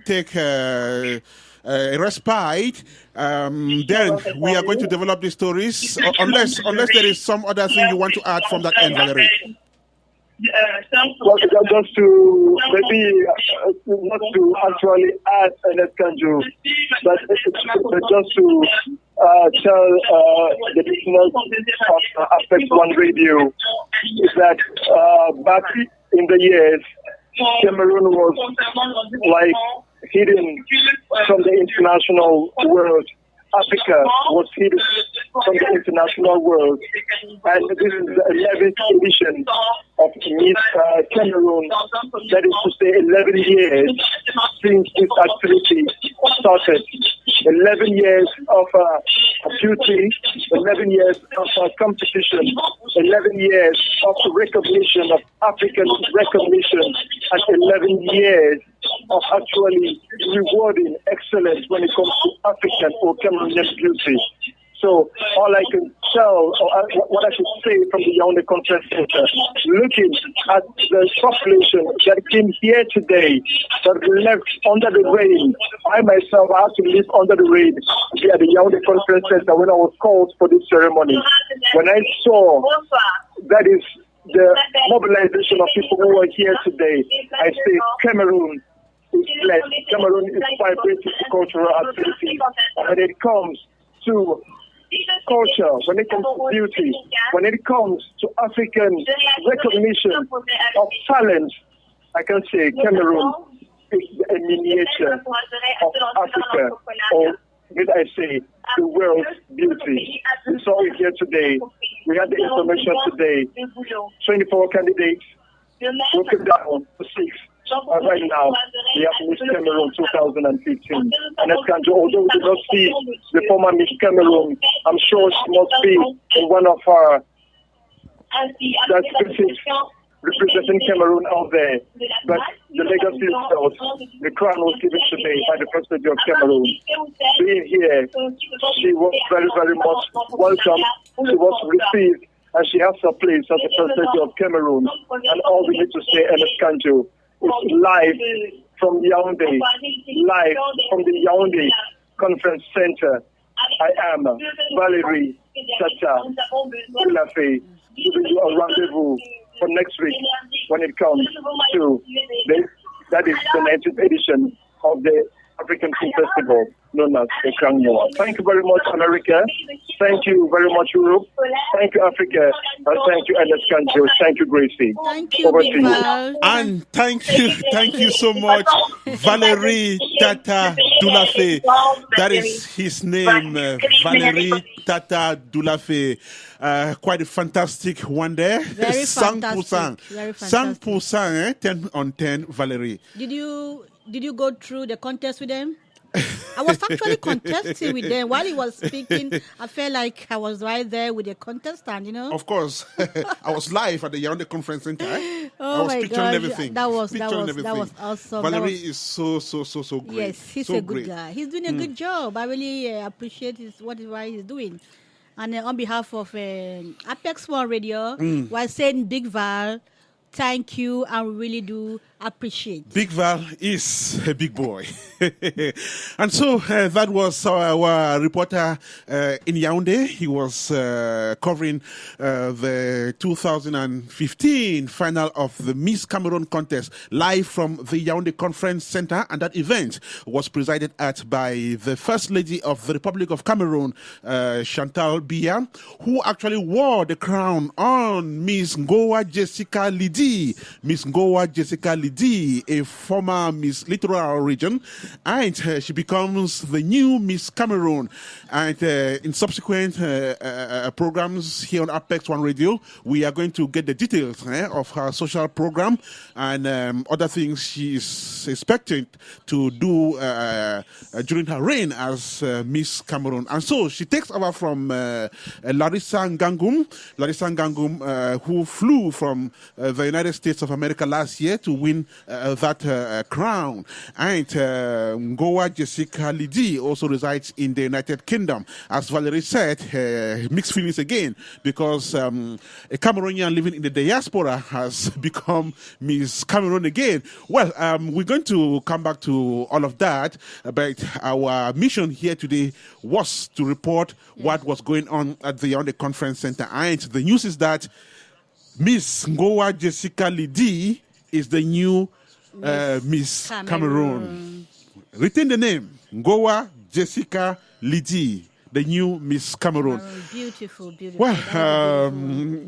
take a respite. Then we are going to develop the stories, unless there is some other thing you want to add from that end, Valery. Well, just to maybe not to actually add an Exanjo, but just to tell the listeners of Apex1Radio is that back in the years, Cameroon was like hidden from the international world. Africa was hidden from the international world. And this is the 11th edition of Miss Cameroon. That is to say 11 years since this activity started. 11 years of beauty, 11 years of competition, 11 years of recognition, of African recognition, and 11 years of actually rewarding excellence when it comes to African or Cameroonian beauty. So all I can tell, or what I should say from the Yaounde Conference Centre, looking at the population that came here today, that left under the rain. I myself had to live under the rain here at the Yaounde Conference Centre when I was called for this ceremony. When I saw that is the mobilization of people who are here today, I say Cameroon is blessed. Cameroon is vibrating to cultural activities. When it comes to culture, when it comes to beauty, when it comes to African recognition of talent, I can say Cameroon is a miniature of Africa, or Did I say the world's beauty? We saw it here today. We had the information today. 24 candidates broken down to 6. Right now, we have Miss Cameroon 2015. And although we did not see the former Miss Cameroon, I'm sure she must be in one of our species representing Cameroon out there. But the legacy itself, the crown was given today by the First Lady of Cameroon. Being here, she was very, very much welcome. She was received, and she has her place as the First Lady of Cameroon. And all we need to say, Ernest Kanjo, is live from Yaounde, live from the Yaounde Conference Centre. I am Valery Dulafe, giving you a rendezvous for next week when it comes to that is the 19th edition of the African Film Festival known as the Crown Ngoa. Thank you very much, America. Thank you very much, Europe. Thank you, Africa. And thank you, Ernest Kanjo. Thank you, Gracie. Thank you, Over to you. And thank you so much, Valery Tata Dulafe. That is his name, Valery Tata Dulafe. Quite a fantastic one there. Very fantastic. Very fantastic. 100%, 10 on 10, Valery. Did you go through the contest with them? I was actually contesting with them while he was speaking. I felt like I was right there with the contestant, you know. Of course, I was live at the Yaounde Conference Centre. Oh I was my picturing gosh, everything. that was awesome. Valery is so great. Yes, he's so a good great. guy. He's doing a good job. I really appreciate what he's doing. And on behalf of Apex1Radio, we're saying Big Val, thank you, and we really do appreciate. Big Val is a big boy. And so that was our reporter in Yaounde. He was covering the 2015 final of the Miss Cameroon contest live from the Yaounde Conference Centre. And that event was presided at by the First Lady of the Republic of Cameroon, Chantal Biya, who actually wore the crown on Miss Ngoa Jessica Lydie. Miss Ngoa Jessica Lydie, a former Miss Littoral Region, and she becomes the new Miss Cameroon. And in subsequent programs here on Apex1Radio, we are going to get the details of her social program and other things she is expecting to do during her reign as Miss Cameroon. And so she takes over from Larissa Ngangum, who flew from the United States of America last year to win that crown. And Ngoa Jessica Lydie also resides in the United Kingdom. As Valery said, mixed feelings again, because a Cameroonian living in the diaspora has become Miss Cameroon again. Well, we're going to come back to all of that, but our mission here today was to report what was going on at the Yaounde Conference Centre. And the news is that Miss Ngoa Jessica Lydie is the new Miss Cameroon. Retain the name, Ngoa Jessica Lydie, the new Miss Cameroon. Beautiful. Well,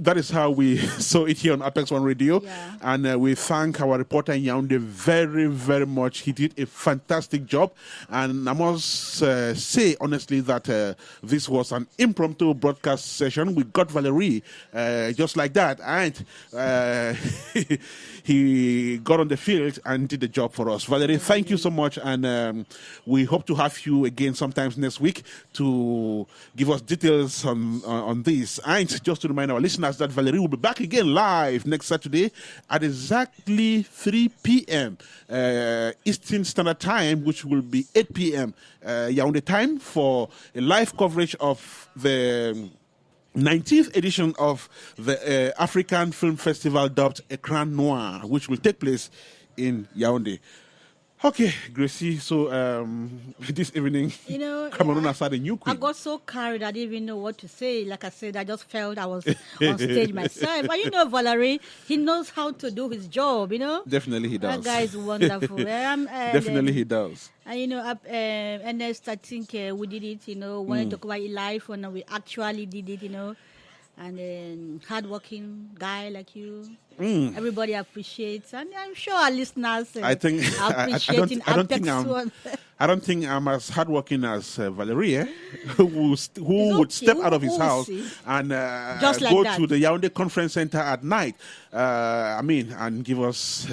that is how we saw it here on Apex1Radio. Yeah. And we thank our reporter in Yaounde very, very much. He did a fantastic job. And I must say, honestly, that this was an impromptu broadcast session. We got Valery just like that. And he got on the field and did the job for us. Valery, thank you so much. And we hope to have you again sometimes next week to give us details on this. And just to remind our listeners that Valery will be back again live next Saturday at exactly 3 p.m. Eastern Standard Time, which will be 8 p.m. Yaounde time, for a live coverage of the 19th edition of the African Film Festival dubbed A Crown Ngoa, which will take place in Yaounde. Okay, Gracie, so this evening, Cameroon has had a new queen. I got so carried, I didn't even know what to say. Like I said, I just felt I was on stage myself. But Valery, he knows how to do his job, Definitely he does. That guy is wonderful. Definitely he does. And, Ernest, I think we did it, wanted to cover it live, and we actually did it, and hardworking guy like you. Everybody appreciates, and I'm sure our listeners I I don't think I'm as hardworking as Valery, who would step out of his house and Just like go that. to the Yaounde Conference Centre at night. And give us,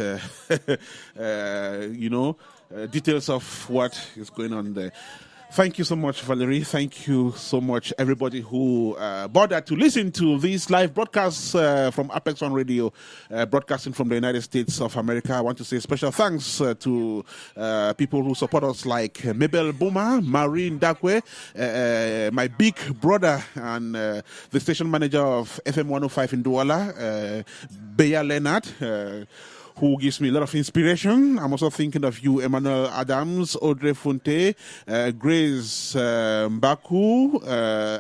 details of what is going on there. Thank you so much, Valery. Thank you so much, everybody who bothered to listen to these live broadcasts from Apex1Radio, broadcasting from the United States of America. I want to say special thanks to people who support us, like Mabel Buma, Maureen Dakwe, my big brother and the station manager of FM 105 in Douala, Beya Leonard, who gives me a lot of inspiration. I'm also thinking of you, Emmanuel Adams, Audrey Fonte, Grace Mbaku,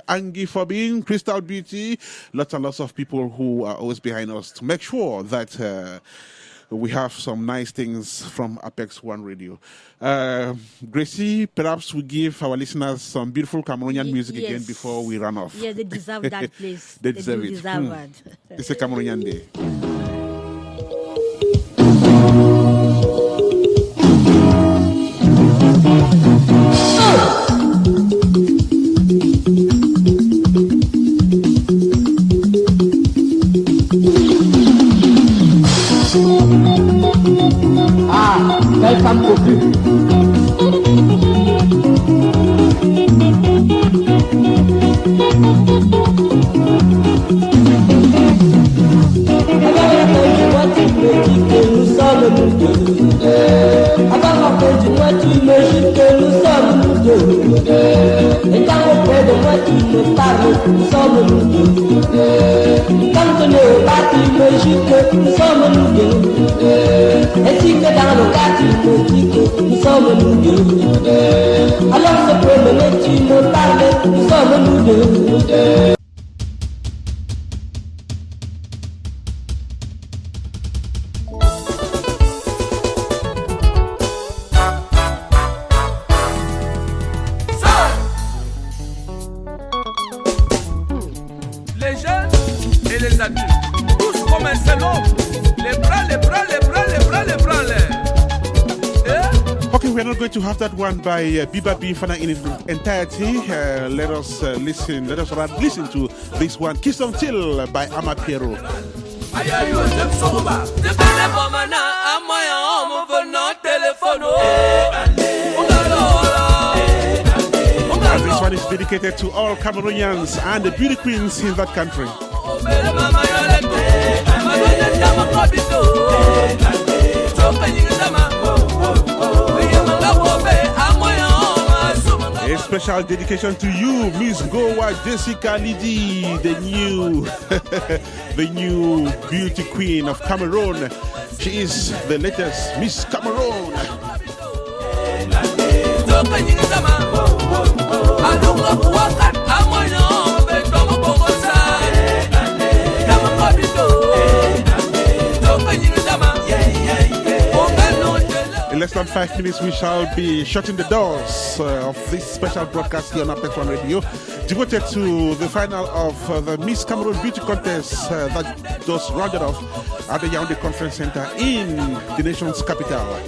Angie Fobin, Crystal Beauty, lots and lots of people who are always behind us to make sure that we have some nice things from Apex1Radio. Gracie, perhaps we give our listeners some beautiful Cameroonian music again before we run off. Yeah, they deserve that, please. They deserve it. It's a Cameroonian day. Welcome to nous sommes nous deux. Avant l'entrée du mois, tu me jures que nous sommes nous deux. Et quand auprès de moi, tu me parles, nous sommes nous deux. Quand on est au bas, tu me jures que nous sommes nous deux. Et si que dans le cas, tu me dis que nous sommes nous deux. Alors se promener, tu me parles, nous sommes nous deux. To have that one by Biba Bifana in its entirety. Let us listen to this one, Kiss Until by Ama Piero. And this one is dedicated to all Cameroonians and the beauty queens in that country. A special dedication to you, Miss Ngoa Jessica Lydie, the new beauty queen of Cameroon. She is the latest Miss Cameroon. In less than 5 minutes, we shall be shutting the doors of this special broadcast here on Apex1Radio, devoted to the final of the Miss Cameroon Beauty Contest that was rounded off at the Yaounde Conference Centre in the nation's capital.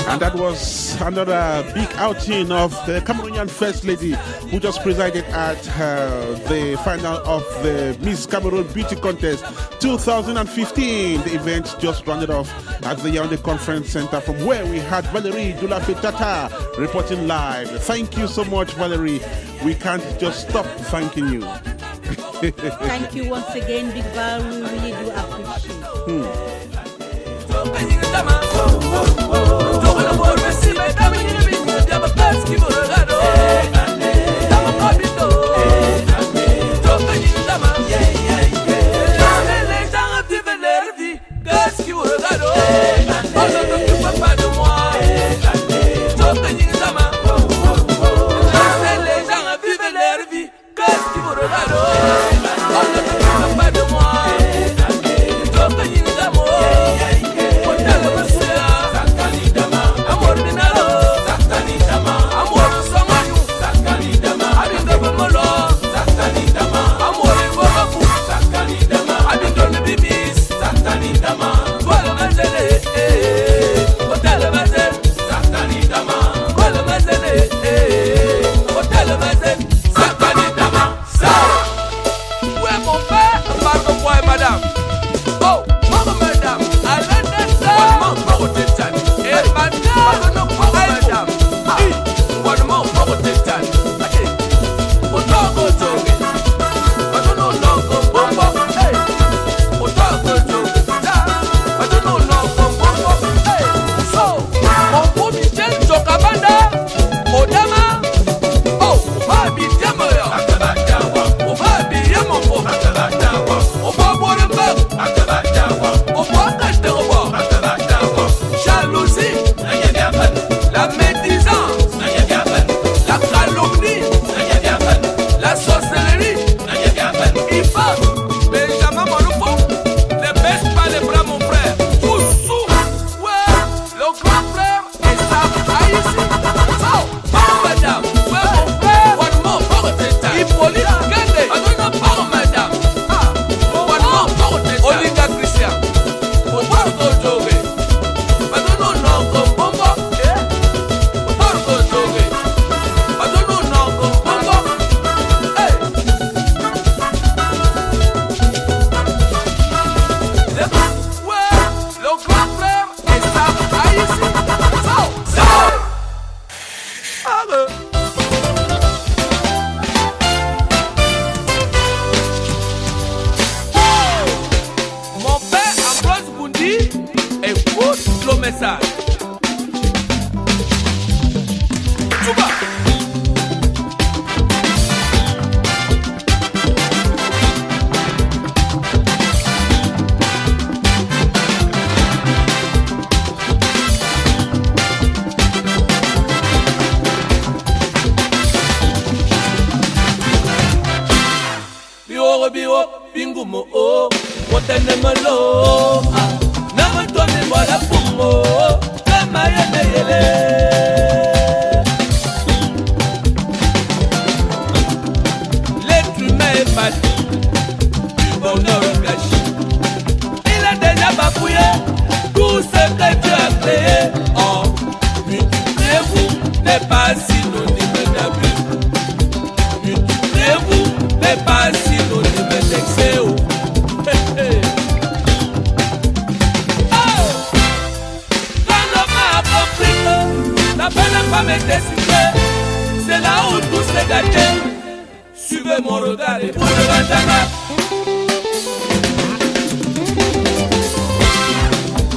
And that was another big outing of the Cameroonian Kenyan First Lady, who just presided at the final of the Miss Cameroon Beauty Contest 2015. The event just rounded off at the Yaounde Conference Centre, from where we had Valery Dulafe Tata reporting live. Thank you so much, Valery. We can't just stop thanking you. Thank you once again, Big Val. We really do appreciate.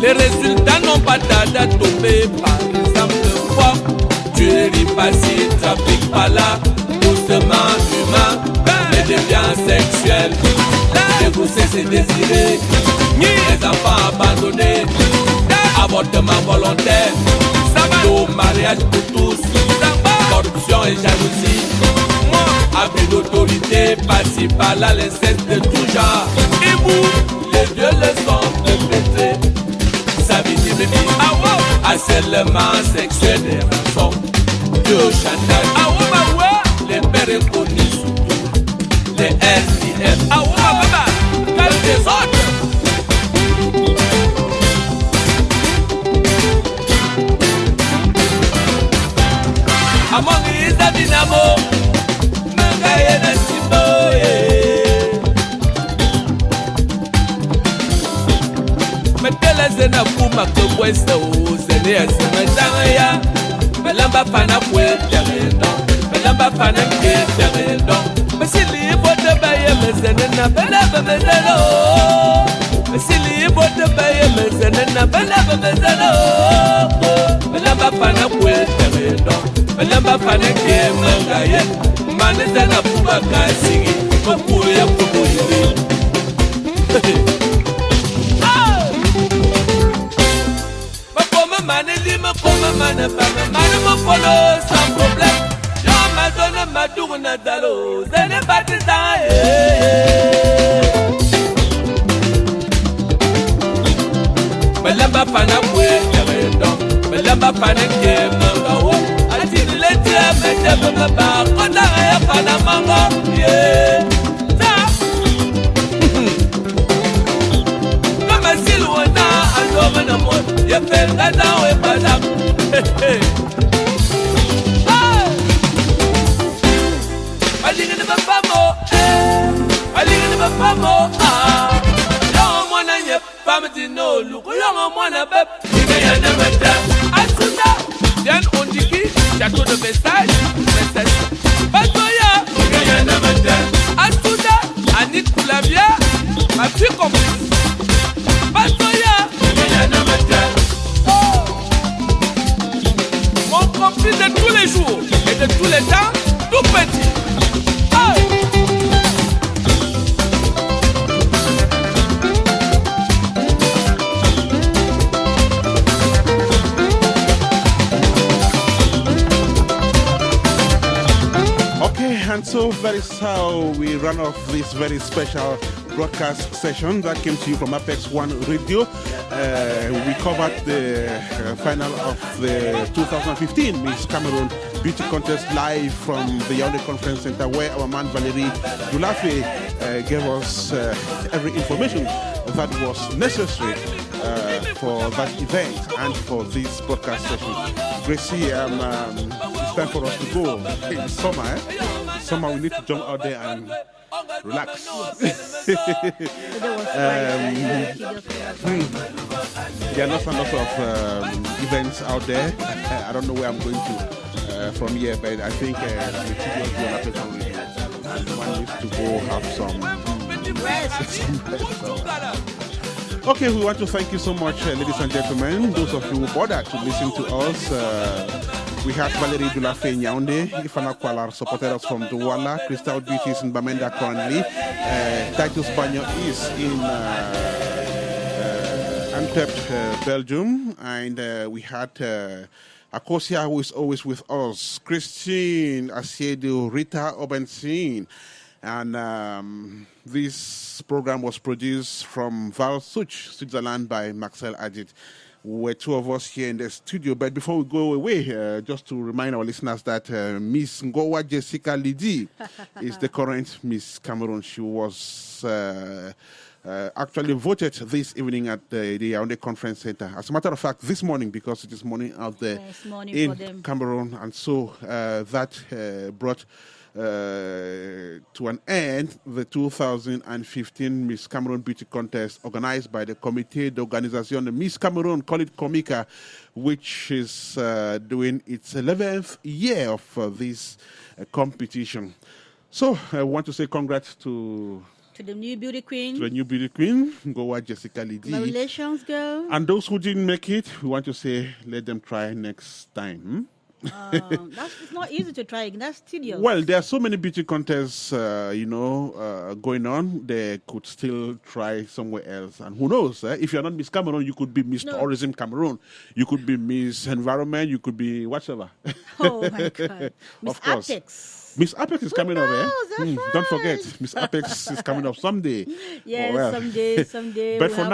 Les résultats n'ont pas dada tombé. Par exemple, quoi? Tu es facile, t'appliques pas là. Doucement humain, mais devient sexuel. Dégousser, c'est désirer. Les enfants abandonnés. Avortement volontaire. Au mariage pour tous. Corruption et jalousie. Abus d'autorité, passé par là, l'inceste de tout genre. Et vous, les vieux le sont perpétrés. Ça veut dire bébé, harcèlement sexuel des rançons. Dieu chantage, les pères inconnus surtout. Les SDF, calme des autres. Among les habits n'a Metela zena kuma kwesta o zene semetanga Melamba fana kwetendo Melamba fana kwetendo Mesili bote baye mezenena belaba mezelo Mesili bote baye mezenena belaba mezelo Melamba fana kwetendo Melamba fana kemanga Mane zena puba kasigi Kokuya kukuyi Mane me follow sans problème. Y'a ma zone, ma tourne d'alo. Ce n'est pas de temps. Melamba fana kwe, melamba fana ke mango. Ati lete me me ba kona ya fana mango. Yeah. Mama silwana ando mana mo. Ya fenda na we padam. Bien on dit qui château de Versailles, Batoya, Asuda, Annick Poulavia, ma fille complice, Batoya, mon complice de tous les jours et de tous les temps, tout petit. And so that is how we run off this very special broadcast session that came to you from Apex1Radio. We covered the final of the 2015 Miss Cameroon Beauty Contest live from the Yaounde Conference Centre, where our man Valery Dulafe gave us every information that was necessary for that event and for this broadcast session. Gracie, it's time for us to go. In summer, Summer, we need to jump out there and relax. There are lots and lots of events out there. I don't know where I'm going to from here, but I think the studios will happen from here. And one needs to go have some rest. Okay, we want to thank you so much, ladies and gentlemen, those of you who bothered to listen to us. We had Valery Dulafe in Yaounde, Ifana Kwalar supported us from Douala, Crystal Beauty is in Bamenda currently, Titus Banyo is in Antwerp, Belgium, and we had Akosia, who is always with us, Christine Asiedu, Rita Obensin, and this program was produced from Val Such, Switzerland by Maxel Adit. We're two of us here in the studio. But before we go away, just to remind our listeners that Miss Ngoa Jessica Lydie is the current Miss Cameroon. She was actually voted this evening at the Yaounde Conference Centre. As a matter of fact, this morning, because it is morning out there in Cameroon. And so that brought to an end the 2015 Miss Cameroon Beauty Contest organized by the Comité d'Organisation de Miss Cameroon, call it Comica, which is doing its 11th year of this competition. So I want to say congrats to the new beauty queen. To the new beauty queen, Ngoa Jessica Lydie. Congratulations, girl. And those who didn't make it, we want to say let them try next time. It's not easy to try. That's tedious. Well, there are so many beauty contests, going on. They could still try somewhere else. And who knows? If you're not Miss Cameroon, you could be Miss Tourism Cameroon. You could be Miss Environment. You could be whatever. Oh, my God. Of course. Apex. Miss Apex is coming up, eh? Right. Don't forget, Miss Apex is coming up someday. Yes, someday. But for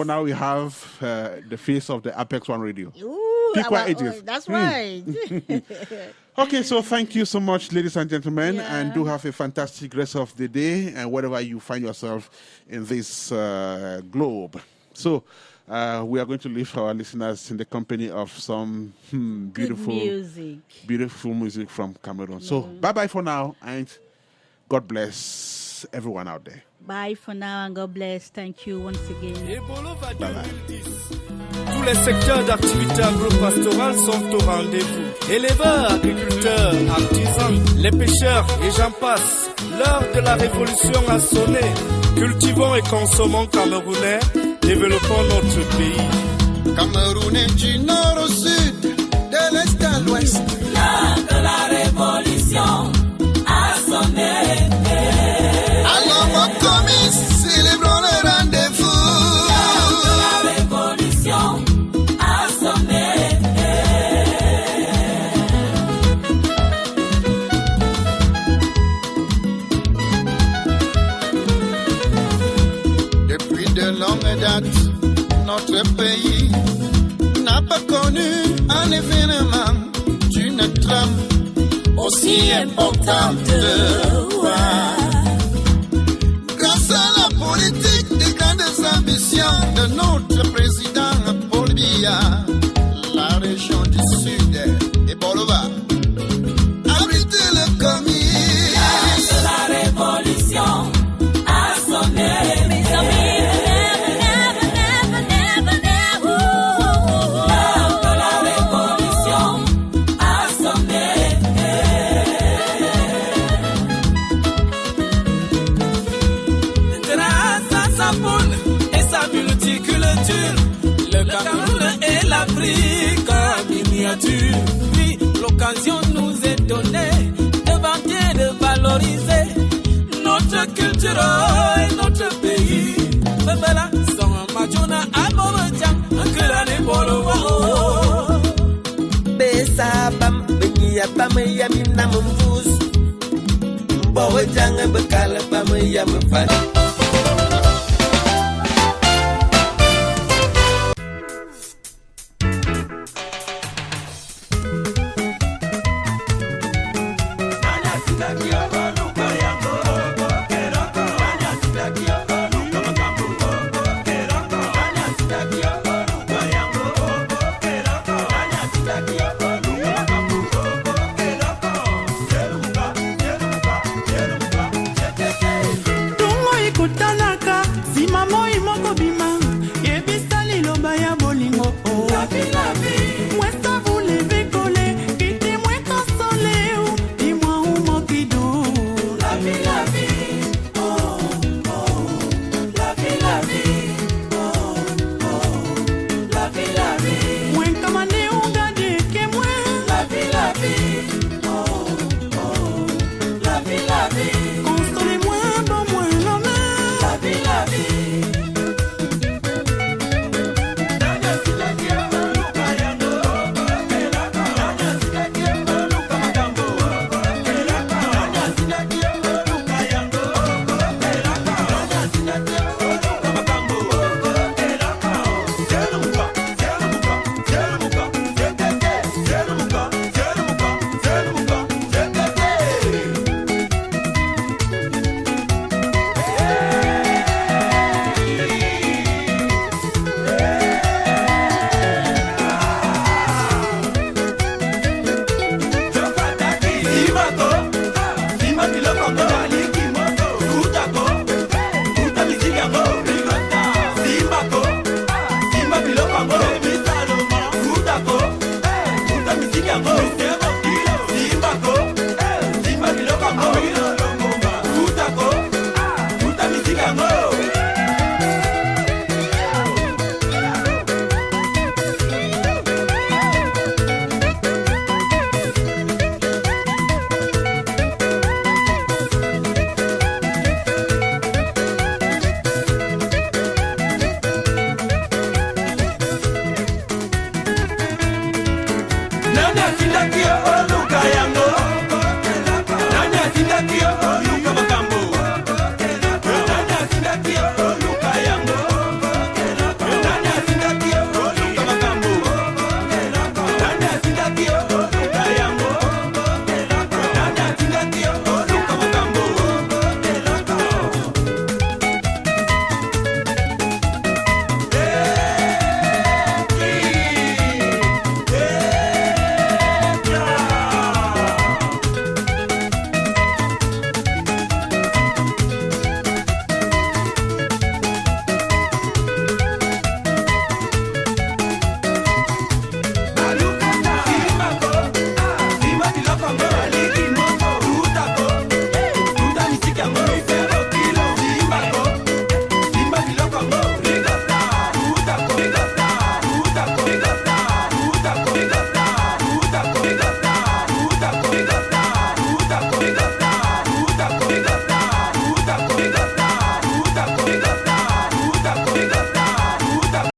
now, we have the face of the Apex1Radio. Ooh, that's right. Okay, so thank you so much, ladies and gentlemen, and do have a fantastic rest of the day and wherever you find yourself in this globe. So we are going to leave our listeners in the company of some beautiful music from Cameroon. So bye-bye for now, and God bless. bless everyone out there. Bye for now and God bless. Thank you once again. Bye-bye. Tous les secteurs d'activité agro-pastorale sont au rendez-vous. Éleveurs, agriculteurs, artisans, les pêcheurs et j'en passe. L'heure de la révolution a sonné. Cultivons et consommons camerounais. Développons notre pays. Camerounais du nord au sud, de l'est à l'ouest. L'heure de la révolution a sonné. Alors mon commis, célébrons le rendez-vous. L'heure de la révolution a sonné. Depuis de longues dates, notre pays n'a pas connu un événement d'une trame aussi importante. Grâce à la politique des grandes ambitions de notre président Paul Biya, la région du Sud et Bolova abrite le commis. De la révolution a sonné. Mes amis, l'heure de la révolution a sonné. Grâce à sa poule et sa multiculture, le Cameroun et l'Afrique en miniature. Puis l'occasion nous est donnée de vanter, de valoriser notre culture et notre pays. Bebela, son majuna amoretiam, que l'année bolo. Besa bam, benya bam yami namumfus. Bawa jangan bekal bam yam fat. Keroko,